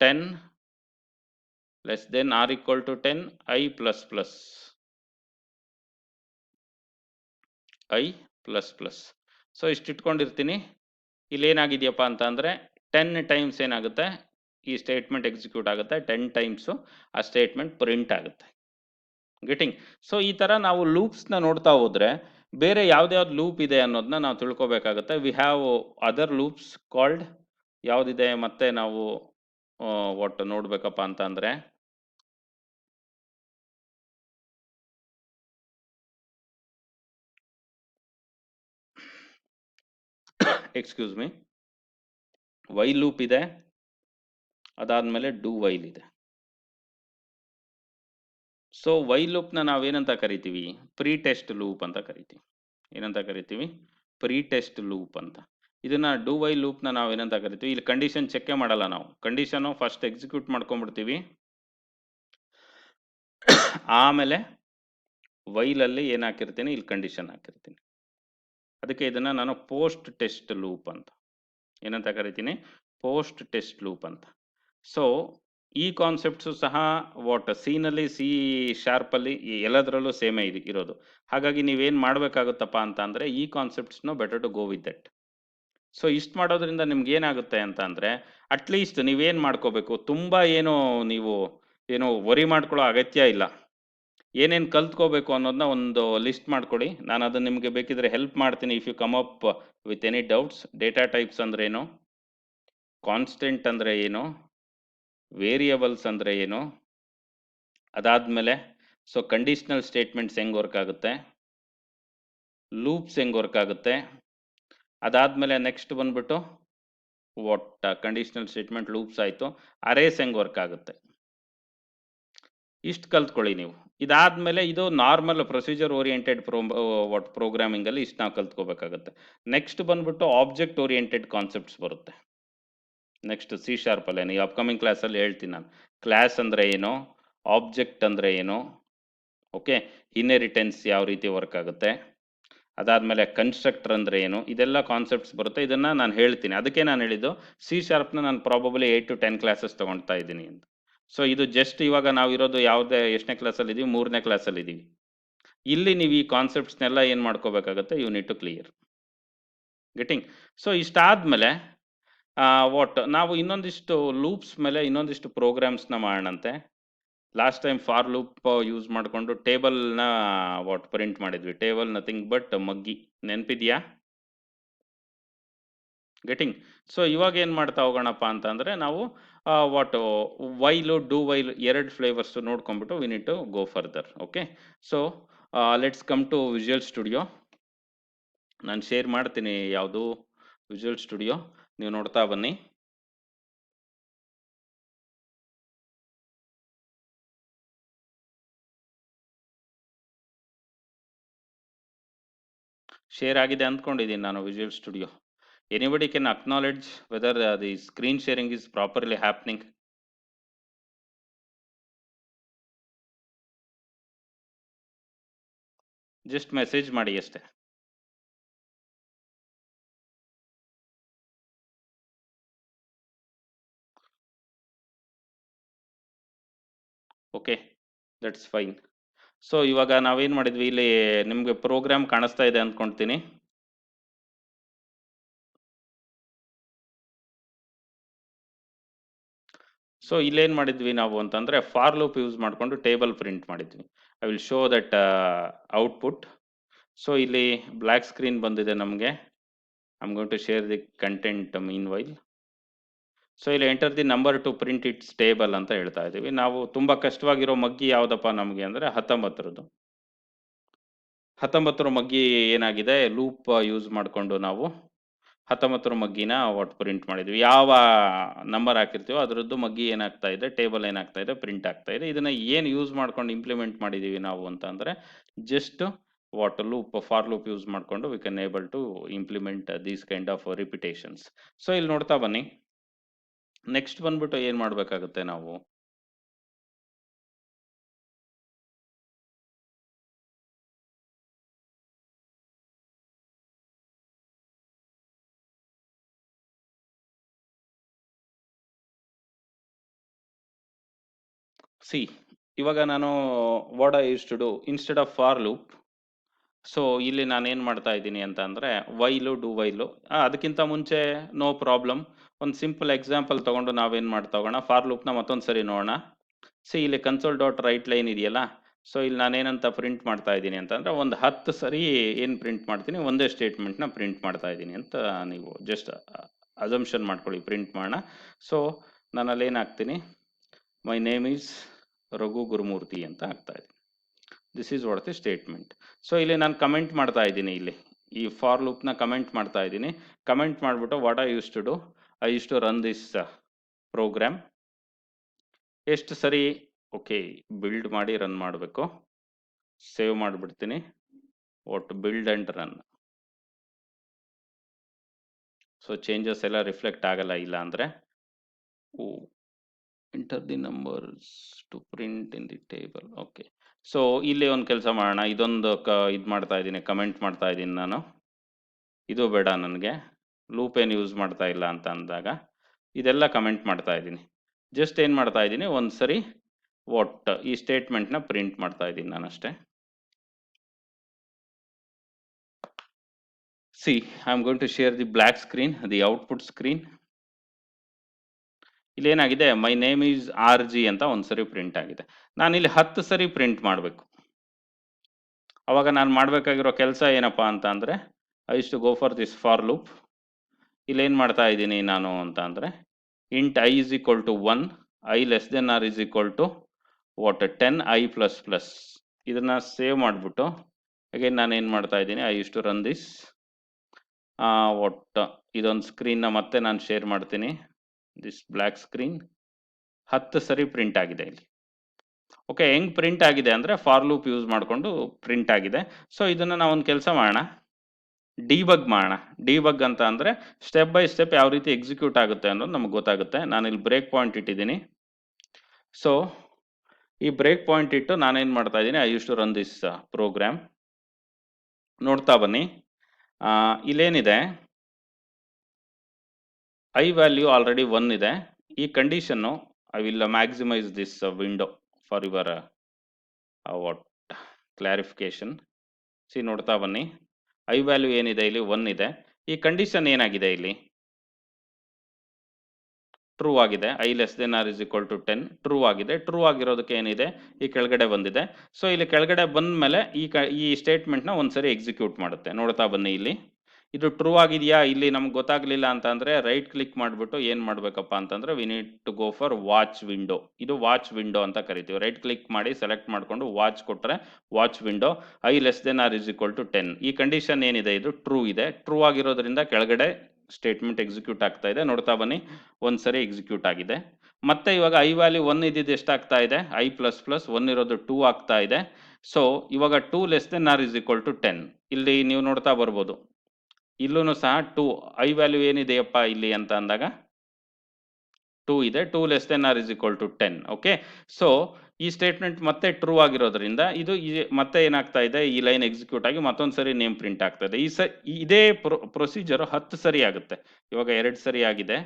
10, less than or equal to 10, i plus plus, i plus plus. So ಇಷ್ಟು ಇಟ್ಕೊಂಡಿರ್ತೀನಿ. ಇಲ್ಲಿ ಏನಾಗಿದೆಯಪ್ಪ ಅಂತ ಅಂದರೆ 10 ಟೈಮ್ಸ್ ಏನಾಗುತ್ತೆ, ಈ ಸ್ಟೇಟ್ಮೆಂಟ್ ಎಕ್ಸಿಕ್ಯೂಟ್ ಆಗುತ್ತೆ, 10 ಟೈಮ್ಸು ಆ ಸ್ಟೇಟ್ಮೆಂಟ್ ಪ್ರಿಂಟ್ ಆಗುತ್ತೆ. ಗೆಟಿಂಗ್? ಸೊ ಈ ಥರ ನಾವು ಲೂಪ್ಸ್ನ ನೋಡ್ತಾ ಹೋದರೆ ಬೇರೆ ಯಾವ್ದ್ಯಾವ್ದು ಲೂಪ್ ಇದೆ ಅನ್ನೋದನ್ನ ನಾವು ತಿಳ್ಕೊಬೇಕಾಗುತ್ತೆ. We have other loops called ಯಾವುದಿದೆ, ಮತ್ತೆ ನಾವು ಒಟ್ಟು ನೋಡ್ಬೇಕಪ್ಪ ಅಂತ ಅಂದರೆ ಎಕ್ಸ್ಕ್ಯೂಸ್ ಮೀ, ವೈಲ್ ಲೂಪ್ ಇದೆ, ಅದಾದಮೇಲೆ ಡೂ ವೈಲ್ ಇದೆ. ಸೊ ವೈಲ್ ಲೂಪ್ನ ನಾವೇನಂತ ಕರಿತೀವಿ, ಪ್ರೀ ಟೆಸ್ಟ್ ಲೂಪ್ ಅಂತ ಕರಿತೀವಿ. ಏನಂತ ಕರಿತೀವಿ? ಪ್ರೀ ಟೆಸ್ಟ್ ಲೂಪ್ ಅಂತ. ಇದನ್ನ ಡೂ ವೈಲ್ ಲೂಪ್ನ ನಾವೇನಂತ ಕರಿತೀವಿ, ಇಲ್ಲಿ ಕಂಡೀಷನ್ ಚೆಕ್ಕೆ ಮಾಡಲ್ಲ ನಾವು. ಕಂಡೀಷನು ಫಸ್ಟ್ ಎಕ್ಸಿಕ್ಯೂಟ್ ಮಾಡ್ಕೊಂಡ್ಬಿಡ್ತೀವಿ, ಆಮೇಲೆ ವೈಲಲ್ಲಿ ಏನು ಹಾಕಿರ್ತೀನಿ, ಇಲ್ಲಿ ಕಂಡೀಷನ್ ಹಾಕಿರ್ತೀನಿ. ಅದಕ್ಕೆ ಇದನ್ನು ನಾನು ಪೋಸ್ಟ್ ಟೆಸ್ಟ್ ಲೂಪ್ ಅಂತ ಏನಂತ ಕರಿತೀನಿ, ಪೋಸ್ಟ್ ಟೆಸ್ಟ್ ಲೂಪ್ ಅಂತ. ಸೊ ಈ ಕಾನ್ಸೆಪ್ಟ್ಸು ಸಹ ಸಿನಲ್ಲಿ, ಸಿ ಶಾರ್ಪಲ್ಲಿ ಎಲ್ಲದರಲ್ಲೂ ಸೇಮೇ ಇರೋದು. ಹಾಗಾಗಿ ನೀವೇನು ಮಾಡಬೇಕಾಗುತ್ತಪ್ಪ ಅಂತ ಅಂದರೆ ಈ ಕಾನ್ಸೆಪ್ಟ್ಸ್ನು better to go with that. So ಇಷ್ಟು ಮಾಡೋದ್ರಿಂದ ನಿಮ್ಗೆ ಏನಾಗುತ್ತೆ ಅಂತ ಅಂದರೆ ಅಟ್ಲೀಸ್ಟ್ ನೀವೇನು ಮಾಡ್ಕೋಬೇಕು, ತುಂಬ ನೀವು ವರಿ ಮಾಡ್ಕೊಳ್ಳೋ ಅಗತ್ಯ ಇಲ್ಲ. ಏನೇನು ಕಲ್ತ್ಕೋಬೇಕು ಅನ್ನೋದನ್ನ ಒಂದು ಲಿಸ್ಟ್ ಮಾಡ್ಕೊಳ್ಳಿ. ನಾನು ಅದನ್ನು ನಿಮಗೆ ಬೇಕಿದ್ರೆ ಹೆಲ್ಪ್ ಮಾಡ್ತೀನಿ if you come up with any doubts. Data types ಅಂದರೆ ಏನು, ಕಾನ್ಸ್ಟೆಂಟ್ ಅಂದರೆ ಏನು, ವೇರಿಯಬಲ್ಸ್ ಅಂದರೆ ಏನು, ಅದಾದಮೇಲೆ ಸೊ ಕಂಡೀಷ್ನಲ್ ಸ್ಟೇಟ್ಮೆಂಟ್ಸ್ ಹೆಂಗೆ ವರ್ಕ್ ಆಗುತ್ತೆ, ಲೂಪ್ಸ್ ಹೆಂಗೆ ವರ್ಕ್ ಆಗುತ್ತೆ, ಅದಾದಮೇಲೆ ನೆಕ್ಸ್ಟ್ ಬಂದ್ಬಿಟ್ಟು ಕಂಡೀಷ್ನಲ್ ಸ್ಟೇಟ್ಮೆಂಟ್ ಲೂಪ್ಸ್ ಆಯಿತು, ಅರೇಸ್ ಹೆಂಗೆ ವರ್ಕ್ ಆಗುತ್ತೆ, ಇಷ್ಟು ಕಲ್ತ್ಕೊಳ್ಳಿ ನೀವು. ಇದಾದಮೇಲೆ ಇದು ನಾರ್ಮಲ್ ಪ್ರೊಸೀಜರ್ ಓರಿಯೆಂಟೆಡ್ ಪ್ರೋಗ್ರಾಮಿಂಗಲ್ಲಿ ಇಷ್ಟು ನಾವು ಕಲ್ತ್ಕೋಬೇಕಾಗುತ್ತೆ. ನೆಕ್ಸ್ಟ್ ಬಂದ್ಬಿಟ್ಟು ಆಬ್ಜೆಕ್ಟ್ ಓರಿಯೆಂಟೆಡ್ ಕಾನ್ಸೆಪ್ಟ್ಸ್ ಬರುತ್ತೆ. ನೆಕ್ಸ್ಟ್ ಸಿ ಶಾರ್ಪಲ್ಲಿ ಈ ಅಪ್ಕಮಿಂಗ್ ಕ್ಲಾಸಲ್ಲಿ ಹೇಳ್ತೀನಿ ನಾನು. ಕ್ಲಾಸ್ ಅಂದರೆ ಏನು, ಆಬ್ಜೆಕ್ಟ್ ಅಂದರೆ ಏನು, ಓಕೆ, ಇನ್ಹೆರಿಟೆನ್ಸ್ ಯಾವ ರೀತಿ ವರ್ಕ್ ಆಗುತ್ತೆ, ಅದಾದಮೇಲೆ ಕನ್ಸ್ಟ್ರಕ್ಟರ್ ಅಂದರೆ ಏನು, ಇದೆಲ್ಲ ಕಾನ್ಸೆಪ್ಟ್ಸ್ ಬರುತ್ತೆ. ಇದನ್ನು ನಾನು ಹೇಳ್ತೀನಿ. ಅದಕ್ಕೆ ನಾನು ಹೇಳಿದ್ದು ಸಿ ಶಾರ್ಪ್ನ ನಾನು ಪ್ರಾಬಬಲಿ 8 to 10 ಕ್ಲಾಸಸ್ ತೊಗೊಳ್ತಾ ಇದ್ದೀನಿ ಅಂತ. ಸೊ ಇದು ಜಸ್ಟ್ ಇವಾಗ ನಾವು ಇರೋದು ಎಷ್ಟನೇ ಕ್ಲಾಸಲ್ಲಿ ಇದ್ದೀವಿ, 3ನೇ ಕ್ಲಾಸಲ್ಲಿ ಇದ್ದೀವಿ. ಇಲ್ಲಿ ನೀವು ಈ ಕಾನ್ಸೆಪ್ಟ್ಸ್ನೆಲ್ಲ ಏನು ಮಾಡ್ಕೋಬೇಕಾಗುತ್ತೆ, you need to clear. Getting? So ಇಷ್ಟಾದಮೇಲೆ ನಾವು ಇನ್ನೊಂದಿಷ್ಟು ಲೂಪ್ಸ್ ಮೇಲೆ ಇನ್ನೊಂದಿಷ್ಟು ಪ್ರೋಗ್ರಾಮ್ಸ್ನ ಮಾಡೋಣಂತೆ. Last time for loop use ಮಾಡಿಕೊಂಡು ಟೇಬಲ್ನ ಪ್ರಿಂಟ್ ಮಾಡಿದ್ವಿ. ಟೇಬಲ್ ನಥಿಂಗ್ ಬಟ್ ಮಗ್ಗಿ, ನೆನಪಿದೆಯಾ? ಗೆಟಿಂಗ್? ಸೊ ಇವಾಗ ಏನು ಮಾಡ್ತಾ ಹೋಗೋಣಪ್ಪ ಅಂತಂದರೆ ನಾವು ವೈಲು ಡೂ ವೈಲ್ ಎರಡು ಫ್ಲೇವರ್ಸು ನೋಡ್ಕೊಂಡ್ಬಿಟ್ಟು we need to go further. Okay, so let's come to visual studio. ನಾನು ಶೇರ್ ಮಾಡ್ತೀನಿ ಯಾವುದು ವಿಜುವಲ್ ಸ್ಟುಡಿಯೋ, ನೀವು ನೋಡ್ತಾ ಬನ್ನಿ. ಶೇರ್ ಆಗಿದೆ ಅಂದ್ಕೊಂಡಿದ್ದೀನಿ ನಾನು visual studio. Anybody can acknowledge whether the screen sharing is properly happening? Just message ಮಾಡಿ ಅಷ್ಟೇ. Okay, that's fine. ಸೊ ಇವಾಗ ನಾವೇನು ಮಾಡಿದ್ವಿ, ಇಲ್ಲಿ ನಿಮಗೆ ಪ್ರೋಗ್ರಾಮ್ ಕಾಣಿಸ್ತಾ ಇದೆ ಅಂದ್ಕೊಳ್ತೀನಿ. ಸೊ ಇಲ್ಲೇನು ಮಾಡಿದ್ವಿ ನಾವು ಅಂತಂದರೆ ಫಾರ್ ಲೂಪ್ ಯೂಸ್ ಮಾಡಿಕೊಂಡು ಟೇಬಲ್ ಪ್ರಿಂಟ್ ಮಾಡಿದ್ವಿ. I will show that output. So ಇಲ್ಲಿ ಬ್ಲ್ಯಾಕ್ ಸ್ಕ್ರೀನ್ ಬಂದಿದೆ ನಮಗೆ. I am going to share the content meanwhile. So ಇಲ್ಲಿ enter the number to print its table ಅಂತ ಹೇಳ್ತಾ ಇದ್ದೀವಿ. ನಾವು ತುಂಬ ಕಷ್ಟವಾಗಿರೋ ಮಗ್ಗಿ ಯಾವುದಪ್ಪ ನಮಗೆ ಅಂದರೆ 19ರದ್ದು. 19ರ ಮಗ್ಗಿ ಏನಾಗಿದೆ, ಲೂಪ್ ಯೂಸ್ ಮಾಡಿಕೊಂಡು ನಾವು 19ರ ಮಗ್ಗಿನ ಪ್ರಿಂಟ್ ಮಾಡಿದ್ವಿ. ಯಾವ ನಂಬರ್ ಹಾಕಿರ್ತೀವೋ ಅದರದ್ದು ಮಗ್ಗಿ ಏನಾಗ್ತಾ ಇದೆ, ಟೇಬಲ್ ಏನಾಗ್ತಾ ಇದೆ, ಪ್ರಿಂಟ್ ಆಗ್ತಾ ಇದೆ. ಇದನ್ನು ಏನು ಯೂಸ್ ಮಾಡ್ಕೊಂಡು ಇಂಪ್ಲಿಮೆಂಟ್ ಮಾಡಿದ್ದೀವಿ ನಾವು ಅಂತಂದರೆ ಜಸ್ಟ್ ಫಾರ್ ಲೂಪ್ ಯೂಸ್ ಮಾಡಿಕೊಂಡು we can able to implement these kind of repetitions. So ಇಲ್ಲಿ ನೋಡ್ತಾ ಬನ್ನಿ, ನೆಕ್ಸ್ಟ್ ಬಂದ್ಬಿಟ್ಟು ಏನು ಮಾಡಬೇಕಾಗುತ್ತೆ ನಾವು? ಸಿ, ಇವಾಗ ನಾನು what I use to do instead of for loop, so ಇಲ್ಲಿ ನಾನು ಏನು ಮಾಡ್ತಾ ಇದ್ದೀನಿ ಅಂತ ಅಂದರೆ ವೈಲು ಡು ವೈಲು. ಅದಕ್ಕಿಂತ ಮುಂಚೆ ನೋ ಪ್ರಾಬ್ಲಮ್, ಒಂದು ಸಿಂಪಲ್ ಎಕ್ಸಾಂಪಲ್ ತೊಗೊಂಡು ನಾವೇನು ಮಾಡ್ತಾ ಹೋಗೋಣ, ಫಾರ್ ಲೂಪ್ನ ಮತ್ತೊಂದು ಸರಿ ನೋಡೋಣ. ಸಿ, ಇಲ್ಲಿ ಕನ್ಸೋಲ್ ಡಾಟ್ ರೈಟ್ ಲೈನ್ ಇದೆಯಲ್ಲ, ಸೊ ಇಲ್ಲಿ ನಾನೇನಂತ ಪ್ರಿಂಟ್ ಮಾಡ್ತಾ ಇದ್ದೀನಿ ಅಂತಂದರೆ ಒಂದು 10 ಸರಿ ಏನು ಪ್ರಿಂಟ್ ಮಾಡ್ತೀನಿ, ಒಂದೇ ಸ್ಟೇಟ್ಮೆಂಟ್ನ ಪ್ರಿಂಟ್ ಮಾಡ್ತಾ ಇದ್ದೀನಿ ಅಂತ ನೀವು ಜಸ್ಟ್ ಅಸಂಪ್ಷನ್ ಮಾಡ್ಕೊಳ್ಳಿ, ಪ್ರಿಂಟ್ ಮಾಡೋಣ. ಸೊ ನಾನಲ್ಲಿ ಏನು ಹಾಕ್ತೀನಿ, ಮೈ ನೇಮ್ ಈಸ್ ರಘು ಗುರುಮೂರ್ತಿ ಅಂತ ಹಾಕ್ತಾ ಇದ್ದೀನಿ. This is what the statement. So ಇಲ್ಲಿ ನಾನು ಕಮೆಂಟ್ ಮಾಡ್ತಾ ಇದ್ದೀನಿ, ಇಲ್ಲಿ ಈ ಫಾರ್ ಲೂಪ್ನ ಕಮೆಂಟ್ ಮಾಡ್ತಾ ಇದ್ದೀನಿ. ಕಮೆಂಟ್ ಮಾಡಿಬಿಟ್ಟು what I use to do, I use to run this program. ಎಷ್ಟು ಸರಿ ಓಕೆ ಬಿಲ್ಡ್ ಮಾಡಿ ರನ್ ಮಾಡಬೇಕು, ಸೇವ್ ಮಾಡಿಬಿಡ್ತೀನಿ, ಒಟ್ಟು build and run. So changes ಎಲ್ಲ ರಿಫ್ಲೆಕ್ಟ್ ಆಗಲ್ಲ ಇಲ್ಲ ಅಂದರೆ. Enter the numbers to print in the table. Okay, so ಇಲ್ಲಿ ಒಂದು ಕೆಲಸ ಮಾಡೋಣ, ಇದೊಂದು ಇದು ಮಾಡ್ತಾ ಇದ್ದೀನಿ, ಕಮೆಂಟ್ ಮಾಡ್ತಾ ಇದ್ದೀನಿ ನಾನು. ಇದು ಬೇಡ ನನಗೆ, ಲೂಪ್ ಏನು ಯೂಸ್ ಮಾಡ್ತಾ ಇಲ್ಲ ಅಂತ ಅಂದಾಗ ಇದೆಲ್ಲ ಕಮೆಂಟ್ ಮಾಡ್ತಾ ಇದ್ದೀನಿ. ಜಸ್ಟ್ ಏನು ಮಾಡ್ತಾ ಇದ್ದೀನಿ, ಒಂದು ಸರಿ ಒಟ್ಟು ಈ ಸ್ಟೇಟ್ಮೆಂಟ್ನ ಪ್ರಿಂಟ್ ಮಾಡ್ತಾ ಇದ್ದೀನಿ ನಾನು ಅಷ್ಟೇ. See, I am going to share the black screen, the output screen. ಇಲ್ಲೇನಾಗಿದೆ, ಮೈ ನೇಮ್ ಈಸ್ RG ಅಂತ ಒಂದು ಸರಿ ಪ್ರಿಂಟ್ ಆಗಿದೆ. ನಾನಿಲ್ಲಿ 10 ಸರಿ ಪ್ರಿಂಟ್ ಮಾಡಬೇಕು. ಅವಾಗ ನಾನು ಮಾಡಬೇಕಾಗಿರೋ ಕೆಲಸ ಏನಪ್ಪ ಅಂತ ಅಂದರೆ, I use to go for this for loop. ಇಲ್ಲೇನು ಮಾಡ್ತಾ ಇದ್ದೀನಿ ನಾನು ಅಂತ ಅಂದರೆ, int I is equal to 1, I less than or is equal to what 10 I plus plus. ಇದನ್ನು ಸೇವ್ ಮಾಡಿಬಿಟ್ಟು ಅಗೇನ್ ನಾನು ಏನು ಮಾಡ್ತಾ ಇದ್ದೀನಿ, I use to run this. ಒಟ್ಟು ಇದೊಂದು ಸ್ಕ್ರೀನ್ನ ಮತ್ತೆ ನಾನು ಶೇರ್ ಮಾಡ್ತೀನಿ, ದಿಸ್ ಬ್ಲ್ಯಾಕ್ ಸ್ಕ್ರೀನ್. 10 ಸರಿ ಪ್ರಿಂಟ್ ಆಗಿದೆ ಇಲ್ಲಿ. ಓಕೆ, ಹೆಂಗೆ ಪ್ರಿಂಟ್ ಆಗಿದೆ ಅಂದರೆ ಫಾರ್ ಲೂಪ್ ಯೂಸ್ ಮಾಡಿಕೊಂಡು ಪ್ರಿಂಟ್ ಆಗಿದೆ. ಸೊ ಇದನ್ನು ನಾವು ಒಂದು ಕೆಲಸ ಮಾಡೋಣ, ಡಿಬಗ್ ಮಾಡೋಣ. ಡಿಬಗ್ ಅಂತ ಅಂದರೆ ಸ್ಟೆಪ್ ಬೈ ಸ್ಟೆಪ್ ಯಾವ ರೀತಿ ಎಕ್ಸಿಕ್ಯೂಟ್ ಆಗುತ್ತೆ ಅನ್ನೋದು ನಮಗೆ ಗೊತ್ತಾಗುತ್ತೆ. ನಾನಿಲ್ಲಿ ಬ್ರೇಕ್ ಪಾಯಿಂಟ್ ಇಟ್ಟಿದ್ದೀನಿ. ಸೊ ಈ ಬ್ರೇಕ್ ಪಾಯಿಂಟ್ ಇಟ್ಟು ನಾನೇನು ಮಾಡ್ತಾ ಇದ್ದೀನಿ, I use to run this program. ನೋಡ್ತಾ ಬನ್ನಿ, ಇಲ್ಲೇನಿದೆ, ಐ ವ್ಯಾಲ್ಯೂ ಆಲ್ರೆಡಿ 1 ಇದೆ. ಈ ಕಂಡೀಷನ್ನು I will maximise this window for your what clarification. See, ನೋಡ್ತಾ ಬನ್ನಿ, ಐ ವ್ಯಾಲ್ಯೂ ಏನಿದೆ ಇಲ್ಲಿ 1 ಇದೆ. ಈ ಕಂಡೀಷನ್ ಏನಾಗಿದೆ ಇಲ್ಲಿ, ಟ್ರೂ ಆಗಿದೆ. I less than or is equal to 10 true ಆಗಿದೆ. ಟ್ರೂ ಆಗಿರೋದಕ್ಕೆ ಏನಿದೆ, ಈ ಕೆಳಗಡೆ ಬಂದಿದೆ. ಸೊ ಇಲ್ಲಿ ಕೆಳಗಡೆ ಬಂದ ಮೇಲೆ ಈ ಸ್ಟೇಟ್ಮೆಂಟ್ನ ಒಂದ್ಸರಿ ಎಕ್ಸಿಕ್ಯೂಟ್ ಮಾಡುತ್ತೆ. ನೋಡ್ತಾ ಬನ್ನಿ, ಇಲ್ಲಿ ಇದು ಟ್ರೂ ಆಗಿದೆಯಾ, ಇಲ್ಲಿ ನಮ್ಗೆ ಗೊತ್ತಾಗಲಿಲ್ಲ ಅಂತ ಅಂದರೆ ರೈಟ್ ಕ್ಲಿಕ್ ಮಾಡಿಬಿಟ್ಟು ಏನು ಮಾಡಬೇಕಪ್ಪ ಅಂತಂದರೆ, we need to go for watch window. ಇದು ವಾಚ್ ವಿಂಡೋ ಅಂತ ಕರಿತೀವಿ. ರೈಟ್ ಕ್ಲಿಕ್ ಮಾಡಿ ಸೆಲೆಕ್ಟ್ ಮಾಡಿಕೊಂಡು ವಾಚ್ ಕೊಟ್ಟರೆ watch window. I less than or is equal to 10. ಈ ಕಂಡೀಷನ್ ಏನಿದೆ ಇದು ಟ್ರೂ ಇದೆ. ಟ್ರೂ ಆಗಿರೋದ್ರಿಂದ ಕೆಳಗಡೆ ಸ್ಟೇಟ್ಮೆಂಟ್ ಎಕ್ಸಿಕ್ಯೂಟ್ ಆಗ್ತಾ ಇದೆ. ನೋಡ್ತಾ ಬನ್ನಿ, ಒಂದು ಸರಿ ಎಕ್ಸಿಕ್ಯೂಟ್ ಆಗಿದೆ. ಮತ್ತೆ ಇವಾಗ ಐ ವ್ಯಾಲ್ಯೂ 1 ಇದ್ದಿದ್ದು ಎಷ್ಟಾಗ್ತಾ ಇದೆ, ಐ ಪ್ಲಸ್ ಪ್ಲಸ್ 1 ಇರೋದು 2 ಆಗ್ತಾ ಇದೆ. ಸೊ ಇವಾಗ 2 less than or is equal to 10. ಇಲ್ಲಿ ನೀವು ನೋಡ್ತಾ ಬರ್ಬೋದು, ಇಲ್ಲೂ ಸಹ 2 ಐ ವ್ಯಾಲ್ಯೂ ಏನಿದೆಯಪ್ಪ ಇಲ್ಲಿ ಅಂತ ಅಂದಾಗ 2 ಇದೆ. 2 less than or is equal to 10. Okay, so ಈ ಸ್ಟೇಟ್ಮೆಂಟ್ ಮತ್ತೆ ಟ್ರೂ ಆಗಿರೋದ್ರಿಂದ ಇದು ಮತ್ತೆ ಏನಾಗ್ತಾ ಇದೆ, ಈ ಲೈನ್ ಎಕ್ಸಿಕ್ಯೂಟ್ ಆಗಿ ಮತ್ತೊಂದು ಸರಿ ನೇಮ್ ಪ್ರಿಂಟ್ ಆಗ್ತಾ ಇದೆ. ಇದೇ ಪ್ರೊಸೀಜರ್ 10 ಸರಿ ಆಗುತ್ತೆ. ಇವಾಗ 2 ಸರಿ ಆಗಿದೆ,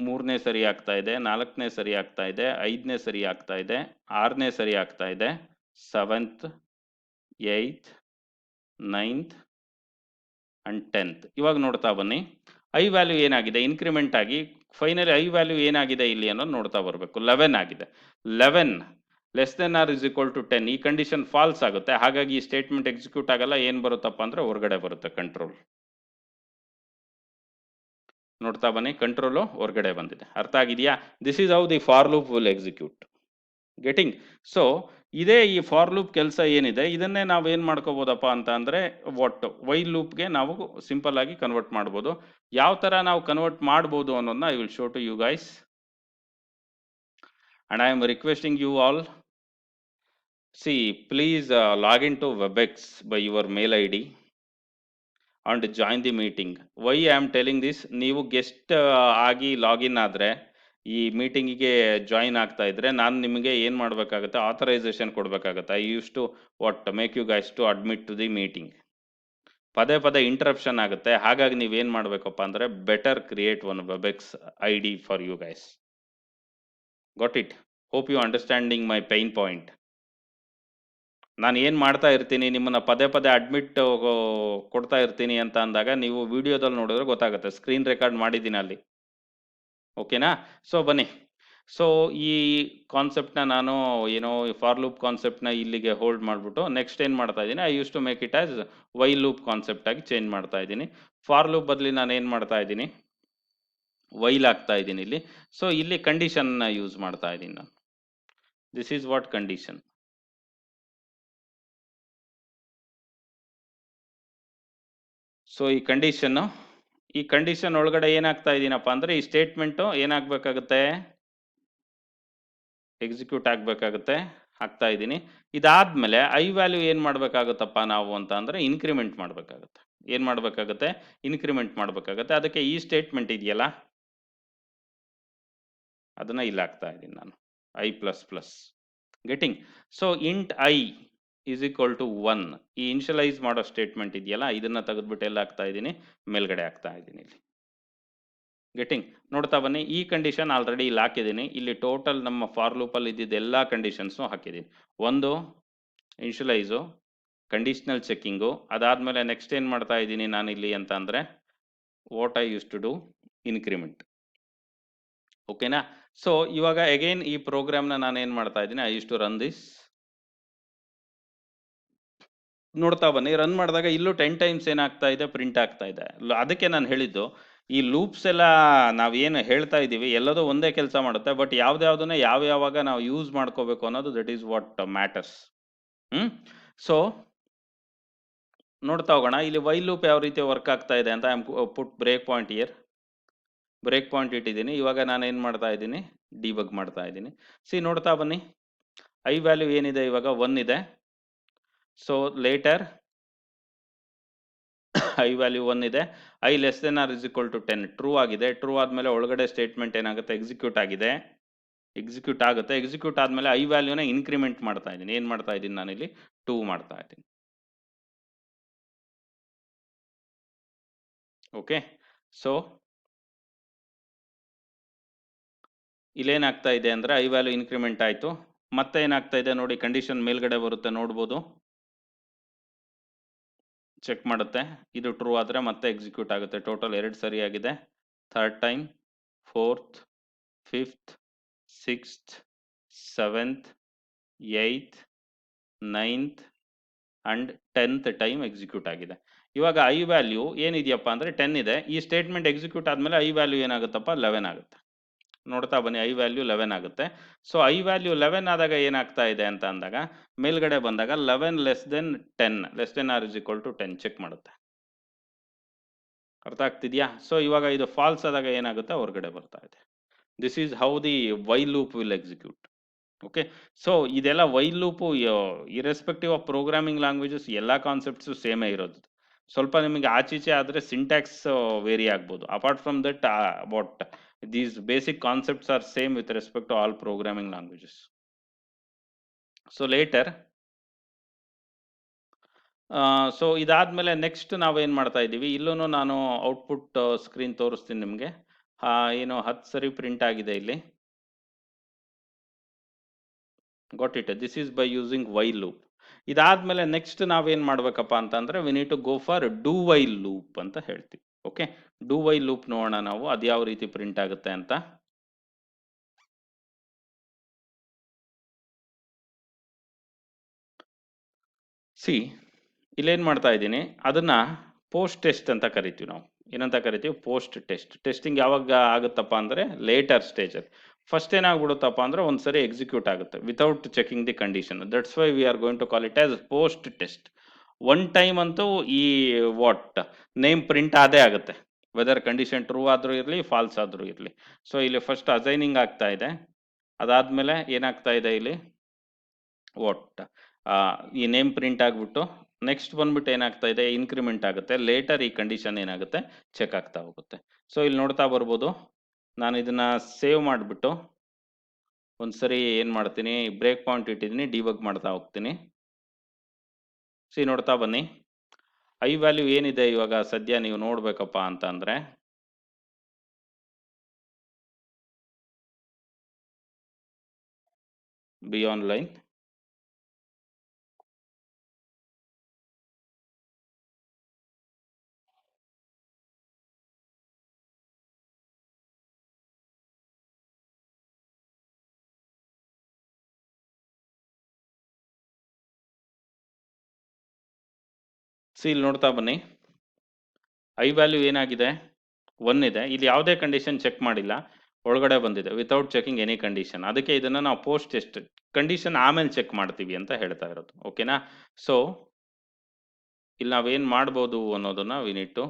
3ನೇ ಸರಿ ಆಗ್ತಾ ಇದೆ, 4ನೇ ಸರಿ ಆಗ್ತಾ ಇದೆ, 5ನೇ ಸರಿ ಆಗ್ತಾ ಇದೆ, 6ನೇ ಸರಿ ಆಗ್ತಾ ಇದೆ, 7th 8th 9th and 10th. ಇವಾಗ ನೋಡ್ತಾ ಬನ್ನಿ, ಐ ವ್ಯಾಲ್ಯೂ ಏನಾಗಿದೆ, ಇನ್ಕ್ರಿಮೆಂಟ್ ಆಗಿ ಫೈನಲಿ ಐ ವ್ಯಾಲ್ಯೂ ಏನಾಗಿದೆ ಇಲ್ಲಿ ಅನ್ನೋದು ನೋಡ್ತಾ ಬರಬೇಕು. 11 ಆಗಿದೆ. 11 less than or is equal to 10. ಈ ಕಂಡೀಷನ್ ಫಾಲ್ಸ್ ಆಗುತ್ತೆ. ಹಾಗಾಗಿ ಈ ಸ್ಟೇಟ್ಮೆಂಟ್ ಎಕ್ಸಿಕ್ಯೂಟ್ ಆಗಲ್ಲ. ಏನು ಬರುತ್ತಪ್ಪ ಅಂದರೆ ಹೊರಗಡೆ ಬರುತ್ತೆ ಕಂಟ್ರೋಲ್. ನೋಡ್ತಾ ಬನ್ನಿ, ಕಂಟ್ರೋಲು ಹೊರಗಡೆ ಬಂದಿದೆ. ಅರ್ಥ ಆಗಿದೆಯಾ? This is how the for loop will execute. Getting? So ಇದೇ ಈ ಫಾರ್ ಲೂಪ್ ಕೆಲಸ ಏನಿದೆ, ಇದನ್ನೇ ನಾವು ಏನು ಮಾಡ್ಕೋಬೋದಪ್ಪ ಅಂತ ಅಂದರೆ ಒಟ್ಟು ವೈಲ್ ಲೂಪ್ಗೆ ನಾವು ಸಿಂಪಲ್ ಆಗಿ ಕನ್ವರ್ಟ್ ಮಾಡ್ಬೋದು. ಯಾವ ಥರ ನಾವು ಕನ್ವರ್ಟ್ ಮಾಡ್ಬೋದು ಅನ್ನೋದನ್ನ I will show to you guys. And I am requesting you all, see please log in to Webex by your mail ID and join the meeting. Why I am telling this, ನೀವು guest ಆಗಿ login ಆದರೆ ಈ ಮೀಟಿಂಗಿಗೆ join ಆಗ್ತಾ ಇದ್ರೆ ನಾನು ನಿಮಗೆ ಏನು ಮಾಡಬೇಕಾಗುತ್ತೆ, ಆಥರೈಸೇಷನ್ ಕೊಡಬೇಕಾಗುತ್ತೆ. I use to make you guys to admit to the meeting. ಪದೇ ಪದೇ ಇಂಟರಪ್ಷನ್ ಆಗುತ್ತೆ. ಹಾಗಾಗಿ ನೀವೇನು ಮಾಡಬೇಕಪ್ಪ ಅಂದರೆ better create one Webex I D for you guys. Got it? Hope you understanding my pain point. ನಾನು ಏನು ಮಾಡ್ತಾ ಇರ್ತೀನಿ, ನಿಮ್ಮನ್ನು ಪದೇ ಪದೇ ಅಡ್ಮಿಟ್ ಕೊಡ್ತಾ ಇರ್ತೀನಿ ಅಂತ ಅಂದಾಗ ನೀವು ವಿಡಿಯೋದಲ್ಲಿ ನೋಡಿದ್ರೆ ಗೊತ್ತಾಗುತ್ತೆ. ಸ್ಕ್ರೀನ್ ರೆಕಾರ್ಡ್ ಮಾಡಿದ್ದೀನಿ ಅಲ್ಲಿ. ಓಕೆನಾ? ಸೊ ಬನ್ನಿ. ಸೊ ಈ ಕಾನ್ಸೆಪ್ಟ್ನ ನಾನು ಏನೋ ಫಾರ್ ಲೂಪ್ ಕಾನ್ಸೆಪ್ಟ್ನ ಇಲ್ಲಿಗೆ ಹೋಲ್ಡ್ ಮಾಡಿಬಿಟ್ಟು ನೆಕ್ಸ್ಟ್ ಏನು ಮಾಡ್ತಾ ಇದ್ದೀನಿ, I use to make it as while loop concept ಆಗಿ ಚೇಂಜ್ ಮಾಡ್ತಾ ಇದ್ದೀನಿ. ಫಾರ್ ಲೂಪ್ ಬದಲಿ ನಾನು ಏನು ಮಾಡ್ತಾ ಇದ್ದೀನಿ, ವೈಲ್ ಆಗ್ತಾ ಇದ್ದೀನಿ ಇಲ್ಲಿ. ಸೊ ಇಲ್ಲಿ ಕಂಡೀಷನ್ನ ಯೂಸ್ ಮಾಡ್ತಾ ಇದ್ದೀನಿ ನಾನು. This is what condition. So ಈ ಕಂಡೀಷನ್ ಒಳಗಡೆ ಏನಾಗ್ತಾ ಇದ್ದೀನಪ್ಪ ಅಂದರೆ, ಈ ಸ್ಟೇಟ್ಮೆಂಟು ಏನಾಗಬೇಕಾಗುತ್ತೆ, ಎಕ್ಸಿಕ್ಯೂಟ್ ಆಗಬೇಕಾಗುತ್ತೆ. ಹಾಕ್ತಾ ಇದ್ದೀನಿ. ಇದಾದ್ಮೇಲೆ ಐ ವ್ಯಾಲ್ಯೂ ಏನು ಮಾಡಬೇಕಾಗುತ್ತಪ್ಪ ನಾವು ಅಂತ ಅಂದರೆ ಇನ್ಕ್ರಿಮೆಂಟ್ ಮಾಡಬೇಕಾಗುತ್ತೆ. ಏನು ಮಾಡಬೇಕಾಗುತ್ತೆ? ಇನ್ಕ್ರಿಮೆಂಟ್ ಮಾಡಬೇಕಾಗುತ್ತೆ. ಅದಕ್ಕೆ ಈ ಸ್ಟೇಟ್ಮೆಂಟ್ ಇದೆಯಲ್ಲ, ಅದನ್ನು ಇಲ್ಲಿ ಹಾಕ್ತಾ ಇದ್ದೀನಿ ನಾನು, I plus plus. Getting? So int I is equal to 1. ಈ ಇನಿಷಿಯಲೈಸ್ ಮಾಡೋ ಸ್ಟೇಟ್ಮೆಂಟ್ ಇದೆಯಲ್ಲ, ಇದನ್ನು ತೆಗೆದುಬಿಟ್ಟು ಎಲ್ಲ ಹಾಕ್ತಾ ಇದ್ದೀನಿ, ಮೇಲ್ಗಡೆ ಹಾಕ್ತಾ ಇದ್ದೀನಿ ಇಲ್ಲಿ. ಗೆಟಿಂಗ್? ನೋಡ್ತಾ ಬನ್ನಿ, ಈ ಕಂಡೀಷನ್ ಆಲ್ರೆಡಿ ಇಲ್ಲಿ ಹಾಕಿದ್ದೀನಿ. ಇಲ್ಲಿ ಟೋಟಲ್ ನಮ್ಮ ಫಾರ್ ಲೂಪಲ್ಲಿ ಇದ್ದಿದ್ದು ಎಲ್ಲ ಕಂಡೀಷನ್ಸು ಹಾಕಿದ್ದೀನಿ. ಒಂದು ಇನಿಷಿಯಲೈಸು, ಕಂಡೀಷ್ನಲ್ ಚೆಕ್ಕಿಂಗು, ಅದಾದಮೇಲೆ ನೆಕ್ಸ್ಟ್ ಏನು ಮಾಡ್ತಾ ಇದ್ದೀನಿ ನಾನು ಇಲ್ಲಿ ಅಂತ ಅಂದರೆ, what I use to do, increment. ಓಕೆನಾ? ಸೊ ಇವಾಗ ಅಗೈನ್ ಈ ಪ್ರೋಗ್ರಾಮ್ನ ನಾನು ಏನು ಮಾಡ್ತಾ ಇದ್ದೀನಿ, I use to run this. ನೋಡ್ತಾ ಬನ್ನಿ, ರನ್ ಮಾಡಿದಾಗ ಇಲ್ಲೂ 10 ಟೈಮ್ಸ್ ಏನಾಗ್ತಾ ಇದೆ, ಪ್ರಿಂಟ್ ಆಗ್ತಾ ಇದೆ. ಅದಕ್ಕೆ ನಾನು ಹೇಳಿದ್ದು, ಈ ಲೂಪ್ಸ್ ಎಲ್ಲ ನಾವೇನು ಹೇಳ್ತಾ ಇದ್ದೀವಿ ಎಲ್ಲದೂ ಒಂದೇ ಕೆಲಸ ಮಾಡುತ್ತೆ, ಬಟ್ ಯಾವ್ದಾವುದನ್ನ ಯಾವಾಗ ನಾವು ಯೂಸ್ ಮಾಡ್ಕೋಬೇಕು ಅನ್ನೋದು, that is what matters. So ನೋಡ್ತಾ ಹೋಗೋಣ, ಇಲ್ಲಿ ವೈಲ್ ಲೂಪ್ ಯಾವ ರೀತಿ ವರ್ಕ್ ಆಗ್ತಾ ಇದೆ ಅಂತ. I am put break point here, break point ಇಟ್ಟಿದ್ದೀನಿ. ಇವಾಗ ನಾನು ಏನು ಮಾಡ್ತಾ ಇದ್ದೀನಿ, ಡಿಬಗ್ ಮಾಡ್ತಾ ಇದ್ದೀನಿ. ನೋಡ್ತಾ ಬನ್ನಿ, ಐ ವ್ಯಾಲ್ಯೂ ಏನಿದೆ ಇವಾಗ 1 ಇದೆ. ಸೊ ಲೇಟರ್ ಐ ವ್ಯಾಲ್ಯೂ 1 ಇದೆ. I less than or is equal to 10 true ಆಗಿದೆ. ಟ್ರೂ ಆದಮೇಲೆ ಒಳಗಡೆ ಸ್ಟೇಟ್ಮೆಂಟ್ ಏನಾಗುತ್ತೆ, ಎಕ್ಸಿಕ್ಯೂಟ್ ಆಗಿದೆ. ಎಕ್ಸಿಕ್ಯೂಟ್ ಆಗುತ್ತೆ. ಎಕ್ಸಿಕ್ಯೂಟ್ ಆದಮೇಲೆ ಐ ವ್ಯಾಲ್ಯೂನ ಇನ್ಕ್ರಿಮೆಂಟ್ ಮಾಡ್ತಾ ಇದ್ದೀನಿ. ಏನು ಮಾಡ್ತಾ ಇದ್ದೀನಿ ನಾನಿಲ್ಲಿ, 2 ಮಾಡ್ತಾ ಇದ್ದೀನಿ. ಓಕೆ? ಸೊ ಇಲ್ಲೇನಾಗ್ತಾ ಇದೆ ಅಂದರೆ, ಐ ವ್ಯಾಲ್ಯೂ ಇನ್ಕ್ರಿಮೆಂಟ್ ಆಯಿತು. ಮತ್ತೆ ಏನಾಗ್ತಾ ಇದೆ ನೋಡಿ, ಕಂಡೀಷನ್ ಮೇಲ್ಗಡೆ ಬರುತ್ತೆ, ನೋಡ್ಬೋದು, ಚೆಕ್ ಮಾಡುತ್ತೆ. ಇದು ಟ್ರೂ ಆದರೆ ಮತ್ತೆ ಎಕ್ಸಿಕ್ಯೂಟ್ ಆಗುತ್ತೆ. ಟೋಟಲ್ 2 ಸರಿಯಾಗಿದೆ. 3rd time, 4th, 5th, 6th, 7th, 8th, 9th and 10th time execute ಆಗಿದೆ. ಇವಾಗ ಐ ವ್ಯಾಲ್ಯೂ ಏನಿದೆಯಪ್ಪ ಅಂದರೆ 10 ಇದೆ. ಈ ಸ್ಟೇಟ್ಮೆಂಟ್ ಎಕ್ಸಿಕ್ಯೂಟ್ ಆದಮೇಲೆ ಐ ವ್ಯಾಲ್ಯೂ ಏನಾಗುತ್ತಪ್ಪ, 11 ಆಗುತ್ತೆ. ನೋಡ್ತಾ ಬನ್ನಿ, ಐ ವ್ಯಾಲ್ಯೂ 11 ಆಗುತ್ತೆ. ಸೊ ಐ ವ್ಯಾಲ್ಯೂ 11 ಆದಾಗ ಏನಾಗ್ತಾ ಇದೆ ಅಂತ ಅಂದಾಗ, ಮೇಲ್ಗಡೆ ಬಂದಾಗ 11 less than 10, less than or is equal to 10 check ಮಾಡುತ್ತೆ. ಅರ್ಥ ಆಗ್ತಿದೆಯಾ? ಸೊ ಇವಾಗ ಇದು ಫಾಲ್ಸ್ ಆದಾಗ ಏನಾಗುತ್ತೆ, ಹೊರಗಡೆ ಬರ್ತಾ ಇದೆ. This is how the while loop will execute. Okay? So ಇದೆಲ್ಲ while loop irrespective of programming languages ಎಲ್ಲ ಕಾನ್ಸೆಪ್ಟ್ಸು ಸೇಮೇ ಇರೋದು. ಸ್ವಲ್ಪ ನಿಮಗೆ ಆಚೀಚೆ ಆದರೆ ಸಿಂಟ್ಯಾಕ್ಸ್ ವೇರಿ ಆಗ್ಬೋದು. Apart from that, what these basic concepts are same with respect to all programming languages. So later, so ಇದಾದ್ಮೇಲೆ ನೆಕ್ಸ್ಟ್ ನಾವೇನು ಮಾಡ್ತಾ ಇದ್ದೀವಿ, ಇಲ್ಲೂ ನಾನು ಔಟ್ಪುಟ್ ಸ್ಕ್ರೀನ್ ತೋರಿಸ್ತೀನಿ ನಿಮಗೆ. ಏನು 10 ಸರಿ ಪ್ರಿಂಟ್ ಆಗಿದೆ ಇಲ್ಲಿ. Got it? This is by using while loop. ಇದಾದ್ಮೇಲೆ ನೆಕ್ಸ್ಟ್ ನಾವೇನು ಮಾಡಬೇಕಪ್ಪ ಅಂತಂದರೆ, we need to go for do while loop ಅಂತ ಹೇಳ್ತೀವಿ. ಓಕೆ? ಡೂ ವೈಲ್ ಲೂಪ್ ನೋಡೋಣ ನಾವು, ಅದು ಯಾವ ರೀತಿ ಪ್ರಿಂಟ್ ಆಗುತ್ತೆ ಅಂತ. ಇಲ್ಲೇನು ಮಾಡ್ತಾ ಇದ್ದೀನಿ, ಅದನ್ನು ಪೋಸ್ಟ್ ಟೆಸ್ಟ್ ಅಂತ ಕರಿತೀವಿ ನಾವು. ಏನಂತ ಕರಿತೀವಿ? Post test. ಟೆಸ್ಟಿಂಗ್ ಯಾವಾಗ ಆಗುತ್ತಪ್ಪ ಅಂದರೆ ಲೇಟರ್ ಸ್ಟೇಜಲ್ಲಿ. ಫಸ್ಟ್ ಏನಾಗ್ಬಿಡುತ್ತಪ್ಪ ಅಂದರೆ ಒಂದು ಸರಿ ಎಕ್ಸಿಕ್ಯೂಟ್ ಆಗುತ್ತೆ without checking the condition. That's why we are going to call it as post test. One time ಅಂತೂ ಈ ವಾಟ್ ನೇಮ್ ಪ್ರಿಂಟ್ ಆದೇ ಆಗುತ್ತೆ, ವೆದರ್ ಕಂಡೀಷನ್ ಟ್ರೂ ಆದರೂ ಇರಲಿ, ಫಾಲ್ಸ್ ಆದರೂ ಇರಲಿ. ಸೊ ಇಲ್ಲಿ ಫಸ್ಟ್ ಅಸೈನಿಂಗ್ ಆಗ್ತಾ ಇದೆ. ಅದಾದಮೇಲೆ ಏನಾಗ್ತಾ ಇದೆ ಇಲ್ಲಿ, ವಾಟ್ ಈ ನೇಮ್ ಪ್ರಿಂಟ್ ಆಗಿಬಿಟ್ಟು ನೆಕ್ಸ್ಟ್ ಬಂದ್ಬಿಟ್ಟು ಏನಾಗ್ತಾ ಇದೆ, ಇನ್ಕ್ರಿಮೆಂಟ್ ಆಗುತ್ತೆ. ಲೇಟರ್ ಈ ಕಂಡೀಷನ್ ಏನಾಗುತ್ತೆ, ಚೆಕ್ ಆಗ್ತಾ ಹೋಗುತ್ತೆ. ಸೊ ಇಲ್ಲಿ ನೋಡ್ತಾ ಬರ್ಬೋದು, ನಾನು ಇದನ್ನ ಸೇವ್ ಮಾಡಿಬಿಟ್ಟು ಒಂದ್ಸರಿ ಏನು ಮಾಡ್ತೀನಿ, ಬ್ರೇಕ್ ಪಾಯಿಂಟ್ ಇಟ್ಟಿದ್ದೀನಿ, ಡಿಬಗ್ ಮಾಡ್ತಾ ಹೋಗ್ತೀನಿ. ನೋಡ್ತಾ ಬನ್ನಿ. ಐ ವ್ಯಾಲ್ಯೂ ಏನಿದೆ ಇವಾಗ ಸದ್ಯ ನೀವು ನೋಡ್ಬೇಕಪ್ಪ ಅಂತ ಅಂದ್ರೆ ಬಿ ಆನ್ಲೈನ್. ಇಲ್ಲಿ ನೋಡ್ತಾ ಬನ್ನಿ, ಐ ವ್ಯಾಲ್ಯೂ ಏನಾಗಿದೆ, 1 ಇದೆ. ಇಲ್ಲಿ ಯಾವುದೇ ಕಂಡೀಷನ್ ಚೆಕ್ ಮಾಡಿಲ್ಲ, ಒಳಗಡೆ ಬಂದಿದೆ ವಿತೌಟ್ ಚೆಕಿಂಗ್ ಎನಿ ಕಂಡೀಷನ್. ಅದಕ್ಕೆ ಇದನ್ನ ನಾವು ಪೋಸ್ಟ್ ಟೆಸ್ಟ್ ಕಂಡೀಷನ್ ಆಮೇಲೆ ಚೆಕ್ ಮಾಡ್ತೀವಿ ಅಂತ ಹೇಳ್ತಾ ಇರೋದು. ಓಕೆನಾ? ಸೊ ಇಲ್ಲಿ ನಾವೇನು ಮಾಡ್ಬೋದು ಅನ್ನೋದನ್ನ ವಿ ನೀಡ್ ಟು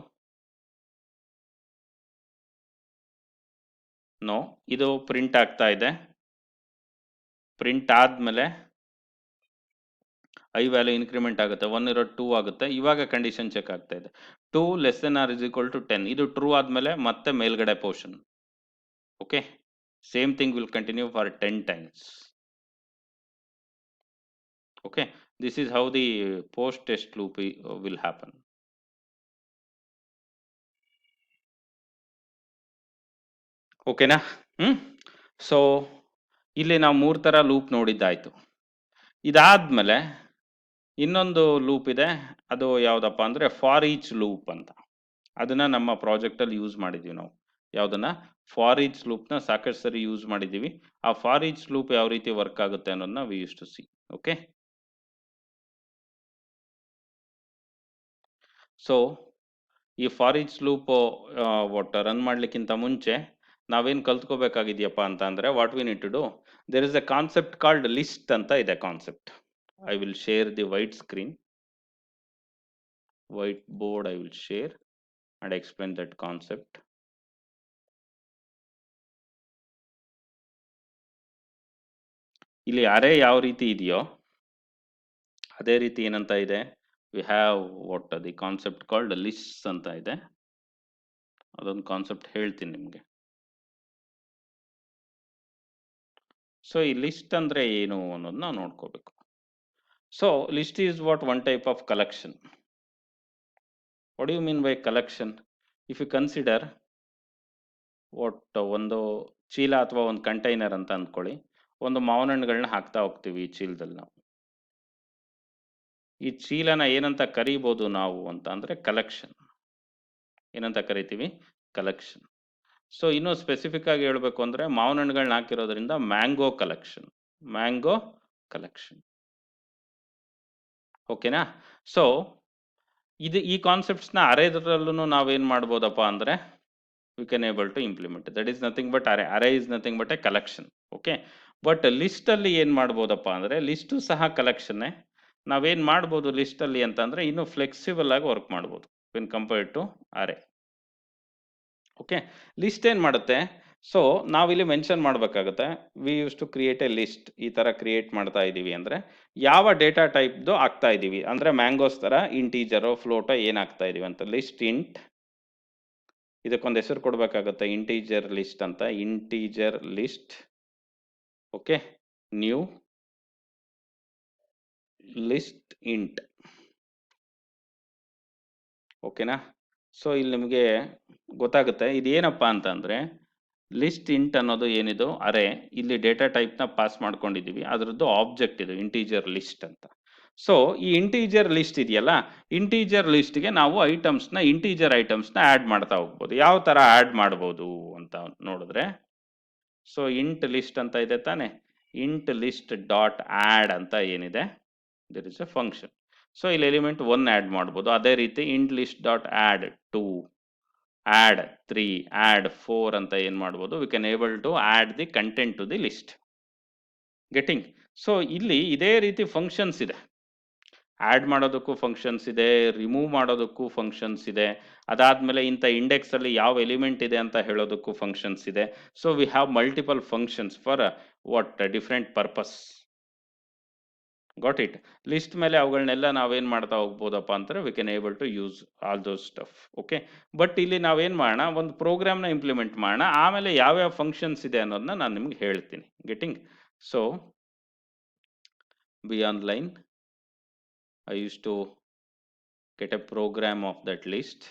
ನೋ. ಇದು ಪ್ರಿಂಟ್ ಆಗ್ತಾ ಇದೆ. ಪ್ರಿಂಟ್ ಆದಮೇಲೆ ಐ ವ್ಯಾಲ್ಯೂ ಇನ್ಕ್ರಿಮೆಂಟ್ ಆಗುತ್ತೆ, 1 ಇರೋ 2 ಆಗುತ್ತೆ. ಇವಾಗ ಕಂಡೀಷನ್ ಚೆಕ್ ಆಗ್ತಾ ಇದೆ, 2 less than or is equal to 10. ಇದು ಟ್ರೂ ಆದಮೇಲೆ ಮತ್ತೆ ಮೇಲ್ಗಡೆ portion. Okay, same thing will continue for 10 times. Okay, this is how the post test loop will happen. ಓಕೆನಾ? ಸೊ ಇಲ್ಲಿ ನಾವು 3 ಥರ ಲೂಪ್ ನೋಡಿದ್ದಾಯ್ತು. ಇದಾದ್ಮೇಲೆ ಇನ್ನೊಂದು ಲೂಪ್ ಇದೆ, ಅದು ಯಾವುದಪ್ಪ ಅಂದರೆ ಫಾರ್ ಈಚ್ ಲೂಪ್ ಅಂತ. ಅದನ್ನ ನಮ್ಮ ಪ್ರಾಜೆಕ್ಟಲ್ಲಿ ಯೂಸ್ ಮಾಡಿದ್ದೀವಿ ನಾವು. ಯಾವುದನ್ನ? ಫಾರ್ ಈಚ್ ಲೂಪ್ನ ಸಾಕಷ್ಟು ಸರಿ ಯೂಸ್ ಮಾಡಿದ್ದೀವಿ. ಆ ಫಾರ್ ಈಚ್ ಲೂಪ್ ಯಾವ ರೀತಿ ವರ್ಕ್ ಆಗುತ್ತೆ ಅನ್ನೋದನ್ನ we use to see. Okay, so ಈ ಫಾರ್ ಈಚ್ ಲೂಪ್ ಒಟ್ಟು ರನ್ ಮಾಡಲಿಕ್ಕಿಂತ ಮುಂಚೆ ನಾವೇನು ಕಲ್ತ್ಕೋಬೇಕಾಗಿದೆಯಪ್ಪ ಅಂತ ಅಂದರೆ, what we need to do, there is a concept called list ಅಂತ ಇದೆ concept. I will share the white screen, white board I will share and explain that concept. ಇಲ್ಲಿ ಅರೇ ಯಾವ ರೀತಿ ಇದೆಯೋ ಅದೇ ರೀತಿ ಏನಂತ ಇದೆ, we have what the concept called list ಅಂತ ಇದೆ. ಅದೊಂದು ಕಾನ್ಸೆಪ್ಟ್ ಹೇಳ್ತೀನಿ ನಿಮಗೆ. ಸೊ ಈ ಲಿಸ್ಟ್ ಅಂದರೆ ಏನು ಅನ್ನೋದನ್ನ ನೋಡ್ಕೋಬೇಕು. So list is what one type of collection. What do you mean by collection? If you consider ಒಟ್ಟು ಒಂದು ಚೀಲ ಅಥವಾ ಒಂದು ಕಂಟೈನರ್ ಅಂತ ಅಂದ್ಕೊಳ್ಳಿ, ಒಂದು ಮಾವಿನ ಹಣ್ಣುಗಳನ್ನ ಹಾಕ್ತಾ ಹೋಗ್ತೀವಿ ಈ ಚೀಲದಲ್ಲಿ. ನಾವು ಈ ಚೀಲನ ಏನಂತ ಕರಿಬೋದು ನಾವು ಅಂತ ಅಂದರೆ ಕಲೆಕ್ಷನ್. ಏನಂತ ಕರಿತೀವಿ? ಕಲೆಕ್ಷನ್. ಸೊ ಇನ್ನೂ ಸ್ಪೆಸಿಫಿಕ್ ಆಗಿ ಹೇಳಬೇಕು ಅಂದರೆ ಮಾವಿನ ಹಣ್ಣುಗಳನ್ನ ಹಾಕಿರೋದ್ರಿಂದ ಮ್ಯಾಂಗೋ ಕಲೆಕ್ಷನ್, ಮ್ಯಾಂಗೋ ಕಲೆಕ್ಷನ್. ಓಕೆನಾ? ಸೊ ಈ ಕಾನ್ಸೆಪ್ಟ್ಸ್ನ ಅರೇದ್ರಲ್ಲೂ ನಾವೇನು ಮಾಡ್ಬೋದಪ್ಪ ಅಂದರೆ we can able to implement. That is nothing but array. Array is nothing but a collection. Okay, but list ಅಲ್ಲಿ ಏನು ಮಾಡ್ಬೋದಪ್ಪ ಅಂದರೆ, ಲಿಸ್ಟು ಸಹ ಕಲೆಕ್ಷನ್ನೇ. ನಾವೇನು ಮಾಡ್ಬೋದು ಲಿಸ್ಟಲ್ಲಿ ಅಂತಂದರೆ ಇನ್ನೂ ಫ್ಲೆಕ್ಸಿಬಲ್ ಆಗಿ ವರ್ಕ್ ಮಾಡ್ಬೋದು when compared to array. Okay, list ಏನು ಮಾಡುತ್ತೆ, ಸೊ ನಾವಿಲ್ಲಿ ಮೆನ್ಷನ್ ಮಾಡಬೇಕಾಗುತ್ತೆ, we use to create a list. ಈ ಥರ ಕ್ರಿಯೇಟ್ ಮಾಡ್ತಾ ಇದ್ದೀವಿ ಅಂದರೆ ಯಾವ ಡೇಟಾ ಟೈಪ್ದು ಆಗ್ತಾ ಇದ್ದೀವಿ ಅಂದರೆ ಮ್ಯಾಂಗೋಸ್ ಥರ ಇಂಟೀಜರೋ ಫ್ಲೋಟೋ ಏನು ಆಗ್ತಾ ಇದ್ದೀವಿ ಅಂತ. ಲಿಸ್ಟ್ ಇಂಟ್, ಇದಕ್ಕೊಂದು ಹೆಸರು ಕೊಡಬೇಕಾಗುತ್ತೆ, ಇಂಟೀಜರ್ ಲಿಸ್ಟ್ ಅಂತ. Integer list. Okay, new list int. ಓಕೆನಾ? ಸೊ ಇಲ್ಲಿ ನಿಮಗೆ ಗೊತ್ತಾಗುತ್ತೆ ಇದೇನಪ್ಪ ಅಂತಂದರೆ, ಲಿಸ್ಟ್ ಇಂಟ್ ಅನ್ನೋದು ಏನಿದು ಅರೇ, ಇಲ್ಲಿ ಡೇಟಾ ಟೈಪ್ನ ಪಾಸ್ ಮಾಡ್ಕೊಂಡಿದ್ದೀವಿ, ಅದರದ್ದು ಆಬ್ಜೆಕ್ಟ್ ಇದು ಇಂಟೀಜರ್ ಲಿಸ್ಟ್ ಅಂತ. ಸೊ ಈ ಇಂಟೀಜರ್ ಲಿಸ್ಟ್ ಇದೆಯಲ್ಲ, ಇಂಟೀಜರ್ ಲಿಸ್ಟ್ಗೆ ನಾವು ಇಂಟೀಜರ್ ಐಟಮ್ಸ್ನ ಆ್ಯಡ್ ಮಾಡ್ತಾ ಹೋಗ್ಬೋದು. ಯಾವ ಥರ ಆ್ಯಡ್ ಮಾಡ್ಬೋದು ಅಂತ ನೋಡಿದ್ರೆ, ಸೊ ಇಂಟ್ ಲಿಸ್ಟ್ ಅಂತ ಇದೆ ತಾನೆ, ಇಂಟ್ ಲಿಸ್ಟ್ ಡಾಟ್ ಆ್ಯಡ್ ಅಂತ ಏನಿದೆ, there is a function. So ಇಲ್ಲಿ ಎಲಿಮೆಂಟ್ 1 ಆ್ಯಡ್ ಮಾಡ್ಬೋದು. ಅದೇ ರೀತಿ int list dot add 2, add 3, add 4 ಅಂತ ಏನು ಮಾಡ್ಬೋದು, we can able to add the content to the list. Getting? So ಇಲ್ಲಿ ಇದೇ ರೀತಿ ಫಂಕ್ಷನ್ಸ್ ಇದೆ. ಆ್ಯಡ್ ಮಾಡೋದಕ್ಕೂ ಫಂಕ್ಷನ್ಸ್ ಇದೆ, ರಿಮೂವ್ ಮಾಡೋದಕ್ಕೂ ಫಂಕ್ಷನ್ಸ್ ಇದೆ. ಅದಾದಮೇಲೆ ಇಂಥ ಇಂಡೆಕ್ಸಲ್ಲಿ ಯಾವ ಎಲಿಮೆಂಟ್ ಇದೆ ಅಂತ ಹೇಳೋದಕ್ಕೂ ಫಂಕ್ಷನ್ಸ್ ಇದೆ. So we have multiple functions for what different purpose. Got it. List ಮೇಲೆ ಅವುಗಳನ್ನೆಲ್ಲ ನಾವೇನು ಮಾಡ್ತಾ ಹೋಗ್ಬೋದಪ್ಪ ಅಂದರೆ we can able to use all those stuff. Okay, but ಇಲ್ಲಿ ನಾವೇನು ಮಾಡೋಣ, ಒಂದು ಪ್ರೋಗ್ರಾಮ್ನ ಇಂಪ್ಲಿಮೆಂಟ್ ಮಾಡೋಣ, ಆಮೇಲೆ ಯಾವ್ಯಾವ ಫಂಕ್ಷನ್ಸ್ ಇದೆ ಅನ್ನೋದನ್ನ ನಾನು ನಿಮ್ಗೆ ಹೇಳ್ತೀನಿ. Getting? So be online, I use to get a program of that list.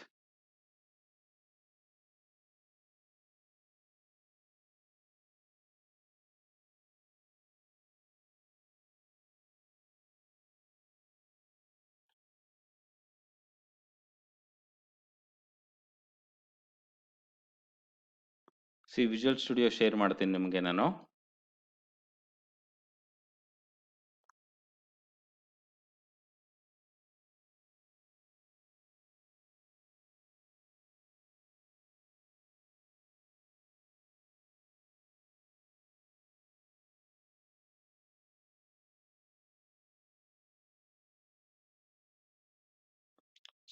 See visual studio share ಮಾಡ್ತೀನಿ ನಿಮಗೆ ನಾನು.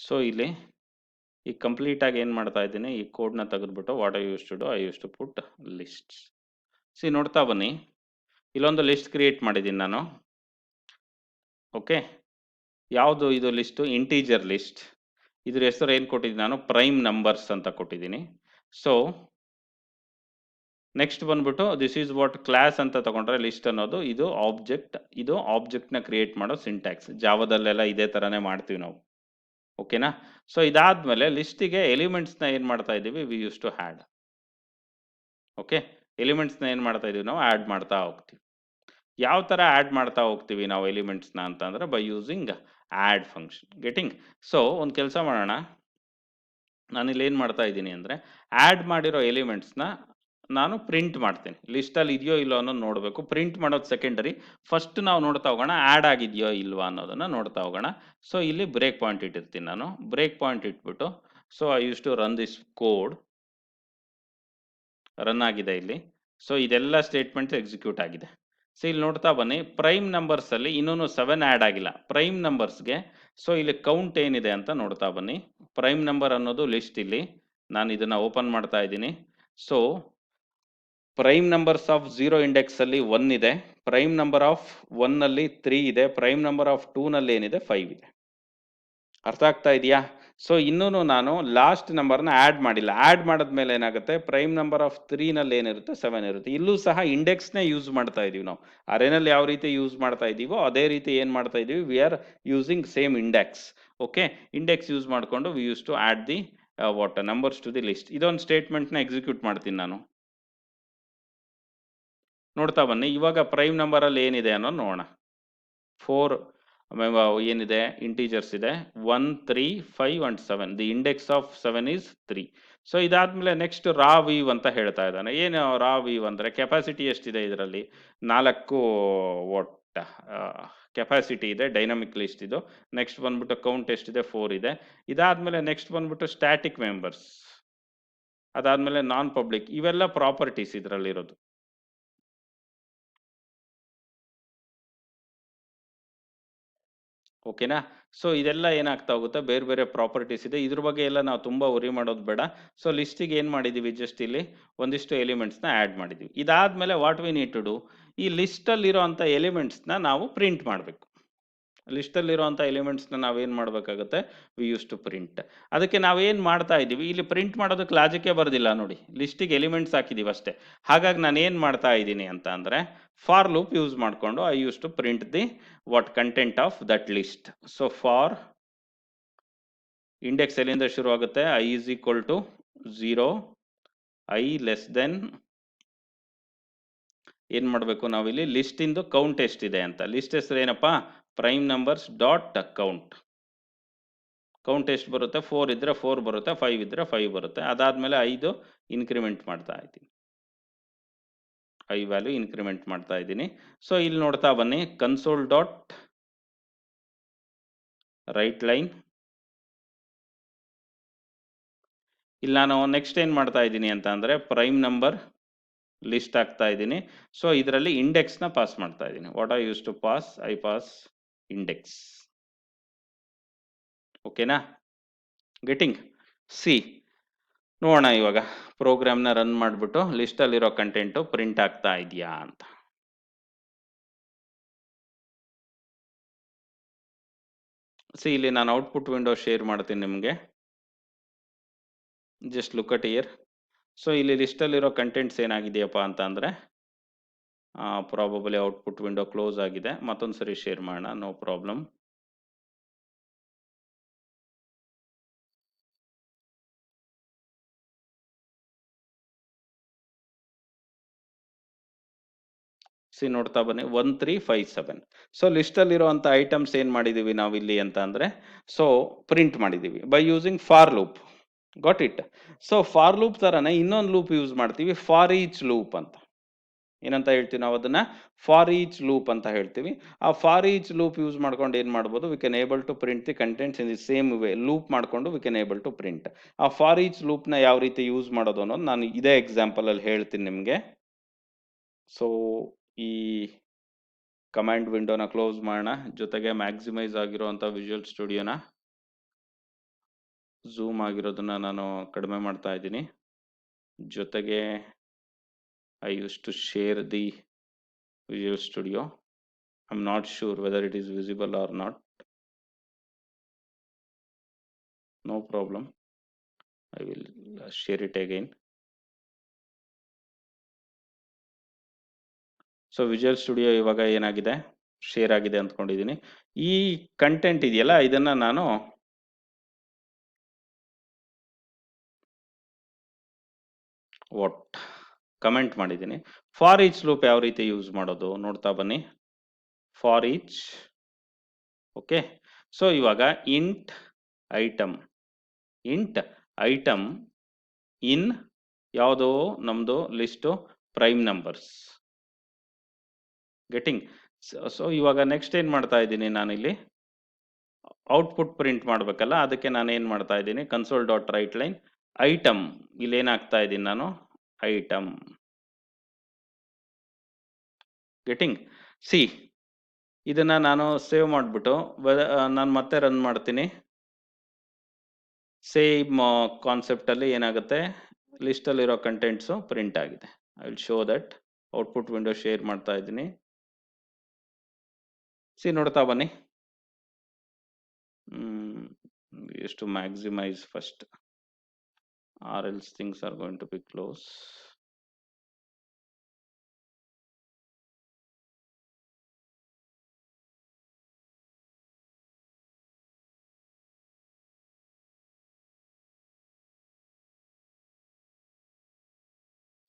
ಸೊ ಇಲ್ಲಿ ಈ ಕಂಪ್ಲೀಟ್ ಆಗಿ ಏನು ಮಾಡ್ತಾ ಇದ್ದೀನಿ, ಈ ಕೋಡ್ನ ತೆಗೆದ್ಬಿಟ್ಟು what I use to do, I use to put lists. See ನೋಡ್ತಾ ಬನ್ನಿ, ಇಲ್ಲೊಂದು ಲಿಸ್ಟ್ ಕ್ರಿಯೇಟ್ ಮಾಡಿದ್ದೀನಿ ನಾನು. ಓಕೆ, ಯಾವುದು ಇದು ಲಿಸ್ಟು? Integer list. ಇದ್ರ ಹೆಸರು ಏನು ಕೊಟ್ಟಿದ್ದೀನಿ ನಾನು? ಪ್ರೈಮ್ ನಂಬರ್ಸ್ ಅಂತ ಕೊಟ್ಟಿದ್ದೀನಿ. ಸೊ ನೆಕ್ಸ್ಟ್ ಬಂದ್ಬಿಟ್ಟು ದಿಸ್ ಈಸ್ ವಾಟ್ ಕ್ಲಾಸ್ ಅಂತ ತಗೊಂಡ್ರೆ ಲಿಸ್ಟ್ ಅನ್ನೋದು ಇದು ಆಬ್ಜೆಕ್ಟ್. ಇದು ಆಬ್ಜೆಕ್ಟ್ನ ಕ್ರಿಯೇಟ್ ಮಾಡೋ ಸಿಂಟ್ಯಾಕ್ಸ್. ಜಾವದಲ್ಲೆಲ್ಲ ಇದೇ ಥರನೇ ಮಾಡ್ತೀವಿ ನಾವು. ಓಕೆನಾ? ಸೊ ಇದಾದ್ಮೇಲೆ ಲಿಸ್ಟಿಗೆ ಎಲಿಮೆಂಟ್ಸ್ನ ಏನು ಮಾಡ್ತಾ ಇದ್ದೀವಿ? We use to add. Okay, ಎಲಿಮೆಂಟ್ಸ್ನ ಏನು ಮಾಡ್ತಾ ಇದೀವಿ ನಾವು? ಆ್ಯಡ್ ಮಾಡ್ತಾ ಹೋಗ್ತೀವಿ. ಯಾವ ಥರ ಆ್ಯಡ್ ಮಾಡ್ತಾ ಹೋಗ್ತೀವಿ ನಾವು ಎಲಿಮೆಂಟ್ಸ್ನ ಅಂತಂದರೆ by using odd function. Getting? So ಒಂದು ಕೆಲಸ ಮಾಡೋಣ, ನಾನಿಲ್ಲಿ ಏನು ಮಾಡ್ತಾ ಇದ್ದೀನಿ ಅಂದರೆ ಆ್ಯಡ್ ಮಾಡಿರೋ ಎಲಿಮೆಂಟ್ಸ್ನ ನಾನು ಪ್ರಿಂಟ್ ಮಾಡ್ತೀನಿ. ಲಿಸ್ಟಲ್ಲಿ ಇದೆಯೋ ಇಲ್ಲೋ ಅನ್ನೋದು ನೋಡಬೇಕು. ಪ್ರಿಂಟ್ ಮಾಡೋದು ಸೆಕೆಂಡರಿ. ಫಸ್ಟ್ ನಾವು ನೋಡ್ತಾ ಹೋಗೋಣ ಆ್ಯಡ್ ಆಗಿದೆಯೋ ಇಲ್ವಾ ಅನ್ನೋದನ್ನು ನೋಡ್ತಾ ಹೋಗೋಣ. ಸೊ ಇಲ್ಲಿ ಬ್ರೇಕ್ ಪಾಯಿಂಟ್ ಇಟ್ಟಿರ್ತೀನಿ ನಾನು. ಬ್ರೇಕ್ ಪಾಯಿಂಟ್ ಇಟ್ಬಿಟ್ಟು so I use to run this code. Run ಆಗಿದೆ ಇಲ್ಲಿ. ಸೊ ಇದೆಲ್ಲ ಸ್ಟೇಟ್ಮೆಂಟ್ಸ್ ಎಕ್ಸಿಕ್ಯೂಟ್ ಆಗಿದೆ. ಸೊ ಇಲ್ಲಿ ನೋಡ್ತಾ ಬನ್ನಿ, ಪ್ರೈಮ್ ನಂಬರ್ಸಲ್ಲಿ ಇನ್ನೂ 7 ಆ್ಯಡ್ ಆಗಿಲ್ಲ ಪ್ರೈಮ್ ನಂಬರ್ಸ್ಗೆ. ಸೊ ಇಲ್ಲಿ ಕೌಂಟ್ ಏನಿದೆ ಅಂತ ನೋಡ್ತಾ ಬನ್ನಿ. ಪ್ರೈಮ್ ನಂಬರ್ ಅನ್ನೋದು ಲಿಸ್ಟ್. ಇಲ್ಲಿ ನಾನು ಇದನ್ನು ಓಪನ್ ಮಾಡ್ತಾ ಇದ್ದೀನಿ. ಸೊ ಪ್ರೈಮ್ ನಂಬರ್ಸ್ ಆಫ್ 0 ಇಂಡೆಕ್ಸಲ್ಲಿ 1 ಇದೆ, ಪ್ರೈಮ್ ನಂಬರ್ ಆಫ್ 1ನಲ್ಲಿ 3 ಇದೆ, ಪ್ರೈಮ್ ನಂಬರ್ ಆಫ್ 2ನಲ್ಲಿ ಏನಿದೆ? 5 ಇದೆ. ಅರ್ಥ ಆಗ್ತಾ ಇದೆಯಾ? ಸೊ ಇನ್ನೂ ನಾನು ಲಾಸ್ಟ್ ನಂಬರ್ನ ಆ್ಯಡ್ ಮಾಡಿಲ್ಲ. ಆ್ಯಡ್ ಮಾಡಿದ್ಮೇಲೆ ಏನಾಗುತ್ತೆ? ಪ್ರೈಮ್ ನಂಬರ್ ಆಫ್ 3ನಲ್ಲಿ ಏನಿರುತ್ತೆ? 7 ಇರುತ್ತೆ. ಇಲ್ಲೂ ಸಹ ಇಂಡೆಕ್ಸ್ನೇ ಯೂಸ್ ಮಾಡ್ತಾ ಇದೀವಿ ನಾವು. ಅರೇನಲ್ಲಿ ಯಾವ ರೀತಿ ಯೂಸ್ ಮಾಡ್ತಾ ಇದ್ದೀವೋ ಅದೇ ರೀತಿ ಏನು ಮಾಡ್ತಾ ಇದೀವಿ? We are using same index. Okay, index use ಮಾಡಿಕೊಂಡು we use to add the what numbers to the list. ಇದೊಂದು ಸ್ಟೇಟ್ಮೆಂಟ್ನ ಎಕ್ಸಿಕ್ಯೂಟ್ ಮಾಡ್ತೀನಿ ನಾನು. ನೋಡ್ತಾ ಬನ್ನಿ, ಇವಾಗ ಪ್ರೈಮ್ ನಂಬರಲ್ಲಿ ಏನಿದೆ ಅನ್ನೋದು ನೋಡೋಣ. 4 ಏನಿದೆ? ಇಂಟೀಜರ್ಸ್ ಇದೆ 1, 3, 5 and 7. The index of 7 is 3. So ಇದಾದ್ಮೇಲೆ ನೆಕ್ಸ್ಟ್ ರಾ ವೀವ್ ಅಂತ ಹೇಳ್ತಾ ಇದ್ದಾನೆ. ಏನು ರಾ ವೀವ್ ಅಂದರೆ ಕೆಪಾಸಿಟಿ ಎಷ್ಟಿದೆ ಇದರಲ್ಲಿ? 4 ವಾಟ್ ಕೆಪಾಸಿಟಿ ಇದೆ. ಡೈನಮಿಕ್ ಲಿಸ್ಟ್ ಇದು. ನೆಕ್ಸ್ಟ್ ಬಂದ್ಬಿಟ್ಟು ಕೌಂಟ್ ಎಷ್ಟಿದೆ? 4 ಇದೆ. ಇದಾದ್ಮೇಲೆ ನೆಕ್ಸ್ಟ್ ಬಂದ್ಬಿಟ್ಟು ಸ್ಟ್ಯಾಟಿಕ್ ಮೆಂಬರ್ಸ್, ಅದಾದ್ಮೇಲೆ ನಾನ್ ಪಬ್ಲಿಕ್. ಇವೆಲ್ಲ ಪ್ರಾಪರ್ಟೀಸ್ ಇದರಲ್ಲಿರೋದು. ಓಕೆನಾ? ಸೊ ಇದೆಲ್ಲ ಏನಾಗ್ತಾ ಹೋಗುತ್ತೆ? ಬೇರೆ ಬೇರೆ ಪ್ರಾಪರ್ಟೀಸ್ ಇದೆ. ಇದ್ರ ಬಗ್ಗೆ ಎಲ್ಲ ನಾವು ತುಂಬ ವರಿ ಮಾಡೋದು ಬೇಡ. ಸೊ ಲಿಸ್ಟಿಗೆ ಏನು ಮಾಡಿದ್ದೀವಿ? ಜಸ್ಟ್ ಇಲ್ಲಿ ಒಂದಿಷ್ಟು ಎಲಿಮೆಂಟ್ಸ್ನ ಆ್ಯಡ್ ಮಾಡಿದ್ದೀವಿ. ಇದಾದಮೇಲೆ what we need to do, ಈ ಲಿಸ್ಟಲ್ಲಿರೋ ಅಂಥ ಎಲಿಮೆಂಟ್ಸ್ನ ನಾವು ಪ್ರಿಂಟ್ ಮಾಡಬೇಕು. ಲಿಸ್ಟಲ್ಲಿರುವಂಥ ಎಲಿಮೆಂಟ್ಸ್ನ ನಾವೇನು ಮಾಡಬೇಕಾಗುತ್ತೆ? We use to print. ಅದಕ್ಕೆ ನಾವೇನು ಮಾಡ್ತಾ ಇದ್ದೀವಿ? ಇಲ್ಲಿ ಪ್ರಿಂಟ್ ಮಾಡೋದಕ್ಕೆ ಲಾಜಿಕ್ಕೇ ಬರೋದಿಲ್ಲ ನೋಡಿ, ಲಿಸ್ಟಿಗೆ ಎಲಿಮೆಂಟ್ಸ್ ಹಾಕಿದ್ದೀವಿ ಅಷ್ಟೇ. ಹಾಗಾಗಿ ನಾನು ಏನು ಮಾಡ್ತಾ ಇದ್ದೀನಿ ಅಂತ ಅಂದರೆ ಫಾರ್ ಲೂಪ್ ಯೂಸ್ ಮಾಡಿಕೊಂಡು I use to print the what content of that list. So for index ಎಲ್ಲಿಂದ ಶುರು ಆಗುತ್ತೆ? I is equal to 0, I less than ಏನು ಮಾಡಬೇಕು ನಾವಿಲ್ಲಿ? ಲಿಸ್ಟಿಂದು ಕೌಂಟ್ ಎಷ್ಟಿದೆ ಅಂತ. ಲಿಸ್ಟ್ ಹೆಸರು ಏನಪ್ಪ? Prime numbers dot count. Count ಎಷ್ಟು ಬರುತ್ತೆ? 4 ಇದ್ದರೆ 4 ಬರುತ್ತೆ, 5 ಇದ್ದರೆ 5 ಬರುತ್ತೆ. ಅದಾದಮೇಲೆ 5 ಇನ್ಕ್ರಿಮೆಂಟ್ ಮಾಡ್ತಾ ಇದ್ದೀನಿ, 5 ವ್ಯಾಲ್ಯೂ ಇನ್ಕ್ರಿಮೆಂಟ್ ಮಾಡ್ತಾ ಇದ್ದೀನಿ. ಸೊ ಇಲ್ಲಿ ನೋಡ್ತಾ ಬನ್ನಿ, ಕನ್ಸೋಲ್ ಡಾಟ್ ರೈಟ್ ಲೈನ್. ಇಲ್ಲಿ ನಾನು ನೆಕ್ಸ್ಟ್ ಏನು ಮಾಡ್ತಾ ಇದ್ದೀನಿ ಅಂತ ಅಂದರೆ ಪ್ರೈಮ್ ನಂಬರ್ ಲಿಸ್ಟ್ ಆಗ್ತಾ ಇದ್ದೀನಿ. ಸೊ ಇದರಲ್ಲಿ ಇಂಡೆಕ್ಸ್ನ ಪಾಸ್ ಮಾಡ್ತಾ ಇದ್ದೀನಿ. What I use to pass? I pass index. ಓಕೆನಾ? ಗೆಟಿಂಗ್? ಸಿ ನೋಡೋಣ ಇವಾಗ ಪ್ರೋಗ್ರಾಮ್ನ ರನ್ ಮಾಡಿಬಿಟ್ಟು ಲಿಸ್ಟಲ್ಲಿರೋ ಕಂಟೆಂಟು ಪ್ರಿಂಟ್ ಆಗ್ತಾ ಇದೆಯಾ ಅಂತ. ಸಿ ಇಲ್ಲಿ ನಾನು ಔಟ್ಪುಟ್ ವಿಂಡೋ ಶೇರ್ ಮಾಡ್ತೀನಿ ನಿಮಗೆ. Just look at year. So ಇಲ್ಲಿ ಲಿಸ್ಟಲ್ಲಿರೋ ಕಂಟೆಂಟ್ಸ್ ಏನಾಗಿದೆಯಪ್ಪ ಅಂತ ಅಂದರೆ ಪ್ರಾಬಬಲಿ ಔಟ್ಪುಟ್ ವಿಂಡೋ ಕ್ಲೋಸ್ ಆಗಿದೆ. ಮತ್ತೊಂದು ಸರಿ ಶೇರ್ ಮಾಡೋಣ, ನೋ ಪ್ರಾಬ್ಲಮ್. ಸಿ ನೋಡ್ತಾ ಬನ್ನಿ 1357. ಸೊ ಲಿಸ್ಟಲ್ಲಿರುವಂಥ ಐಟಮ್ಸ್ ಏನು ಮಾಡಿದ್ದೀವಿ ನಾವಿಲ್ಲಿ ಅಂತ ಅಂದರೆ, ಸೊ ಪ್ರಿಂಟ್ ಮಾಡಿದ್ದೀವಿ by using for loop. Got it. So for loop ಥರನೇ ಇನ್ನೊಂದು ಲೂಪ್ ಯೂಸ್ ಮಾಡ್ತೀವಿ, ಫಾರ್ ಈಚ್ ಲೂಪ್ ಅಂತ. ಏನಂತ ಹೇಳ್ತೀವಿ ನಾವು ಅದನ್ನ? ಫಾರ್ ಈಚ್ ಲೂಪ್ ಅಂತ ಹೇಳ್ತೀವಿ. ಆ ಫಾರ್ ಈಚ್ ಲೂಪ್ ಯೂಸ್ ಮಾಡ್ಕೊಂಡು ಏನು ಮಾಡ್ಬೋದು, we can able to print the contents in the same way. Loop ಮಾಡ್ಕೊಂಡು we can able to print. ಆ ಫಾರ್ ಈಚ್ ಲೂಪ್ನ ಯಾವ ರೀತಿ ಯೂಸ್ ಮಾಡೋದು ಅನ್ನೋದು ನಾನು ಇದೇ ಎಕ್ಸಾಂಪಲಲ್ಲಿ ಹೇಳ್ತೀನಿ ನಿಮಗೆ. ಸೊ ಈ ಕಮಾಂಡ್ ವಿಂಡೋನ ಕ್ಲೋಸ್ ಮಾಡೋಣ. ಜೊತೆಗೆ ಮ್ಯಾಕ್ಸಿಮೈಸ್ ಆಗಿರುವಂಥ ವಿಜುವಲ್ ಸ್ಟುಡಿಯೋನ ಝೂಮ್ ಆಗಿರೋದನ್ನ ನಾನು ಕಡಿಮೆ ಮಾಡ್ತಾ ಇದ್ದೀನಿ. ಜೊತೆಗೆ I used to share the Visual Studio. I'm not sure whether it is visible or not. No problem. I will share it again. So visual studio ಇವಾಗ ಏನಾಗಿದೆ, ಶೇರ್ ಆಗಿದೆ ಅಂದ್ಕೊಂಡಿದ್ದೀನಿ. ಈ ಕಂಟೆಂಟ್ ಇದೆಯಲ್ಲ, ಇದನ್ನ ನಾನು ಕಮೆಂಟ್ ಮಾಡಿದ್ದೀನಿ. ಫಾರ್ ಈಚ್ ಲೂಪ್ ಯಾವ ರೀತಿ ಯೂಸ್ ಮಾಡೋದು ನೋಡ್ತಾ ಬನ್ನಿ. For each, okay. ಸೊ ಇವಾಗ ಇಂಟ್ ಐಟಮ್ ಇನ್ ಯಾವುದೋ ನಮ್ಮದು list prime numbers. Getting. So ಇವಾಗ ನೆಕ್ಸ್ಟ್ ಏನು ಮಾಡ್ತಾ ಇದ್ದೀನಿ ನಾನಿಲ್ಲಿ, ಔಟ್ಪುಟ್ ಪ್ರಿಂಟ್ ಮಾಡಬೇಕಲ್ಲ, ಅದಕ್ಕೆ ನಾನು ಏನು ಮಾಡ್ತಾ ಇದ್ದೀನಿ, console dot write line item, ಇಲ್ಲಿ ಏನಾಗ್ತಾ ಇದ್ದೀನಿ ನಾನು, ಐಟಮ್. ಗೆಟಿಂಗ್. ಸಿ ಇದನ್ನ ನಾನು ಸೇವ್ ಮಾಡಿಬಿಟ್ಟು ನಾನು ಮತ್ತೆ ರನ್ ಮಾಡ್ತೀನಿ. ಸೇಮ್ ಕಾನ್ಸೆಪ್ಟಲ್ಲಿ ಏನಾಗುತ್ತೆ, ಲಿಸ್ಟಲ್ಲಿರೋ ಕಂಟೆಂಟ್ಸು ಪ್ರಿಂಟ್ ಆಗಿದೆ. I will show that. Output window share ಮಾಡ್ತಾ ಇದ್ದೀನಿ. ಸಿ ನೋಡ್ತಾ ಬನ್ನಿ. ಎಷ್ಟು maximise first, or else things are going to be close.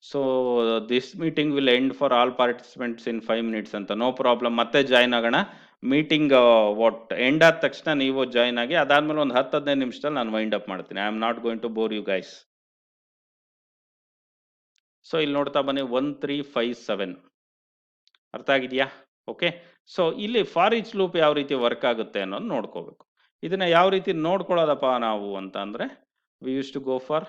So this meeting will end for all participants in 5 minutes ಅಂತ. No problem, ಮತ್ತೆ join ಆಗೋಣ. Meeting end ಆದ ತಕ್ಷಣ ನೀವು ಜಾಯ್ನ್ ಆಗಿ, ಅದಾದ್ಮೇಲೆ ಒಂದು 10-15 ನಿಮಿಷದಲ್ಲಿ ನಾನು ವೈಂಡ್ ಅಪ್ ಮಾಡ್ತೀನಿ. I am not going to bore you guys. So ಇಲ್ಲಿ ನೋಡ್ತಾ ಬನ್ನಿ 1357. ಅರ್ಥ ಆಗಿದೆಯಾ? ಓಕೆ. ಸೊ ಇಲ್ಲಿ ಫಾರ್ ಈಚ್ ಲೂಪ್ ಯಾವ ರೀತಿ ವರ್ಕ್ ಆಗುತ್ತೆ ಅನ್ನೋದು ನೋಡ್ಕೋಬೇಕು. ಇದನ್ನ ಯಾವ ರೀತಿ ನೋಡ್ಕೊಳ್ಳೋದಪ್ಪ ನಾವು ಅಂತ ಅಂದ್ರೆ, we use to go for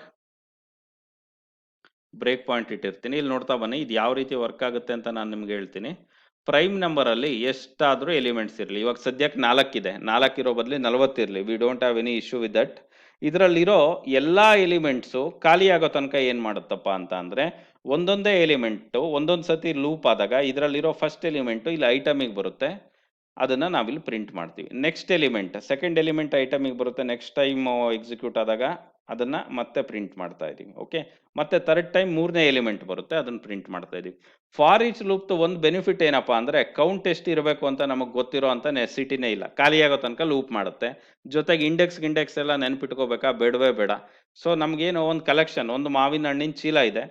break point ಇಟ್ಟಿರ್ತೀನಿ. ಇಲ್ಲಿ ನೋಡ್ತಾ ಬನ್ನಿ, ಇದು ಯಾವ ರೀತಿ ವರ್ಕ್ ಆಗುತ್ತೆ ಅಂತ ನಾನು ನಿಮ್ಗೆ ಹೇಳ್ತೀನಿ. ಪ್ರೈಮ್ ನಂಬರಲ್ಲಿ ಎಷ್ಟಾದರೂ ಎಲಿಮೆಂಟ್ಸ್ ಇರಲಿ, ಇವಾಗ ಸದ್ಯಕ್ಕೆ 4 ಇದೆ, 4 ಇರೋ ಬದಲು 40 ಇರಲಿ, we don't have any issue with that. ಇದರಲ್ಲಿರೋ ಎಲ್ಲ ಎಲಿಮೆಂಟ್ಸು ಖಾಲಿ ಆಗೋ ತನಕ ಏನು ಮಾಡುತ್ತಪ್ಪ ಅಂತ ಅಂದರೆ, ಒಂದೊಂದೇ ಎಲಿಮೆಂಟು ಒಂದೊಂದು ಸತಿ ಲೂಪ್ ಆದಾಗ ಇದರಲ್ಲಿರೋ ಫಸ್ಟ್ ಎಲಿಮೆಂಟು ಇಲ್ಲಿ ಐಟಮಿಗೆ ಬರುತ್ತೆ, ಅದನ್ನು ನಾವಿಲ್ಲಿ ಪ್ರಿಂಟ್ ಮಾಡ್ತೀವಿ. ನೆಕ್ಸ್ಟ್ ಎಲಿಮೆಂಟ್, ಸೆಕೆಂಡ್ ಎಲಿಮೆಂಟ್ ಐಟಮಿಗೆ ಬರುತ್ತೆ, ನೆಕ್ಸ್ಟ್ ಟೈಮ್ ಎಕ್ಸಿಕ್ಯೂಟ್ ಆದಾಗ ಅದನ್ನು ಮತ್ತೆ ಪ್ರಿಂಟ್ ಮಾಡ್ತಾ ಇದ್ದೀವಿ. ಓಕೆ. ಮತ್ತೆ ಥರ್ಡ್ ಟೈಮ್ 3ನೇ ಎಲಿಮೆಂಟ್ ಬರುತ್ತೆ, ಅದನ್ನು ಪ್ರಿಂಟ್ ಮಾಡ್ತಾ ಇದ್ದೀವಿ. ಫಾರ್ ಈಚ್ ಲೂಪ್ದು ಒಂದು ಬೆನಿಫಿಟ್ ಏನಪ್ಪ ಅಂದರೆ, ಕೌಂಟ್ ಎಷ್ಟು ಇರಬೇಕು ಅಂತ ನಮಗೆ ಗೊತ್ತಿರೋ ಅಂತ ನೆಸಿಟಿನೇ ಇಲ್ಲ, ಖಾಲಿಯಾಗೋ ತನಕ ಲೂಪ್ ಮಾಡುತ್ತೆ. ಜೊತೆಗೆ ಇಂಡೆಕ್ಸ್ ಎಲ್ಲ ನೆನ್ಪಿಟ್ಕೋಬೇಕಾ? ಬೇಡವೇ ಬೇಡ. ಸೊ ನಮಗೇನು ಒಂದು ಕಲೆಕ್ಷನ್, ಒಂದು ಮಾವಿನ ಹಣ್ಣಿನ ಚೀಲ ಇದೆ,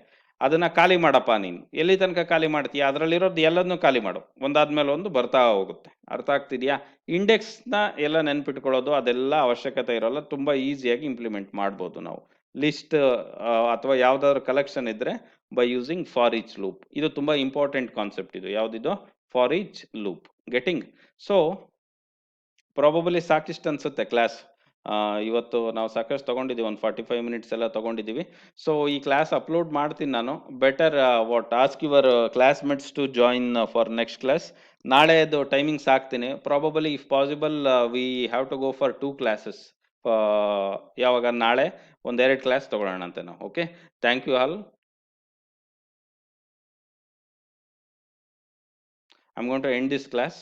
ಅದನ್ನ ಖಾಲಿ ಮಾಡಪ್ಪ ನೀನು, ಎಲ್ಲಿ ತನಕ ಖಾಲಿ ಮಾಡ್ತೀಯ? ಅದರಲ್ಲಿರೋದು ಎಲ್ಲದನ್ನೂ ಖಾಲಿ ಮಾಡು, ಒಂದಾದ್ಮೇಲೆ ಒಂದು ಬರ್ತಾ ಹೋಗುತ್ತೆ. ಅರ್ಥ ಆಗ್ತಿದೆಯಾ? ಇಂಡೆಕ್ಸ್ನ ಎಲ್ಲ ನೆನ್ಪಿಟ್ಕೊಳ್ಳೋದು ಅದೆಲ್ಲ ಅವಶ್ಯಕತೆ ಇರೋಲ್ಲ, ತುಂಬ ಈಸಿಯಾಗಿ ಇಂಪ್ಲಿಮೆಂಟ್ ಮಾಡ್ಬೋದು ನಾವು. ಲಿಸ್ಟ್ ಅಥವಾ ಯಾವುದಾದ್ರು ಕಲೆಕ್ಷನ್ ಇದ್ರೆ by using for each loop. ಇದು ತುಂಬ ಇಂಪಾರ್ಟೆಂಟ್ ಕಾನ್ಸೆಪ್ಟ್. ಇದು ಯಾವುದಿದು? For each loop. Getting. So probably ಸಾಕಿಷ್ಟು ಅನ್ಸುತ್ತೆ ಕ್ಲಾಸ್. ಇವತ್ತು ನಾವು ಸಾಕಷ್ಟು ತೊಗೊಂಡಿದ್ದೀವಿ, ಒಂದು 45 ಮಿನಿಟ್ಸ್ ಎಲ್ಲ ತೊಗೊಂಡಿದ್ದೀವಿ. ಸೊ ಈ ಕ್ಲಾಸ್ ಅಪ್ಲೋಡ್ ಮಾಡ್ತೀನಿ ನಾನು. Better ask your classmates to join for next class. ನಾಳೆದು ಟೈಮಿಂಗ್ಸ್ ಹಾಕ್ತೀನಿ. Probably if possible we have to go for 2 classes. ಯಾವಾಗ? ನಾಳೆ 1-2 ಕ್ಲಾಸ್ ತೊಗೊಳ್ಳೋಣ ಅಂತೆ ನಾವು. Okay, thank you all. I am going to end this class.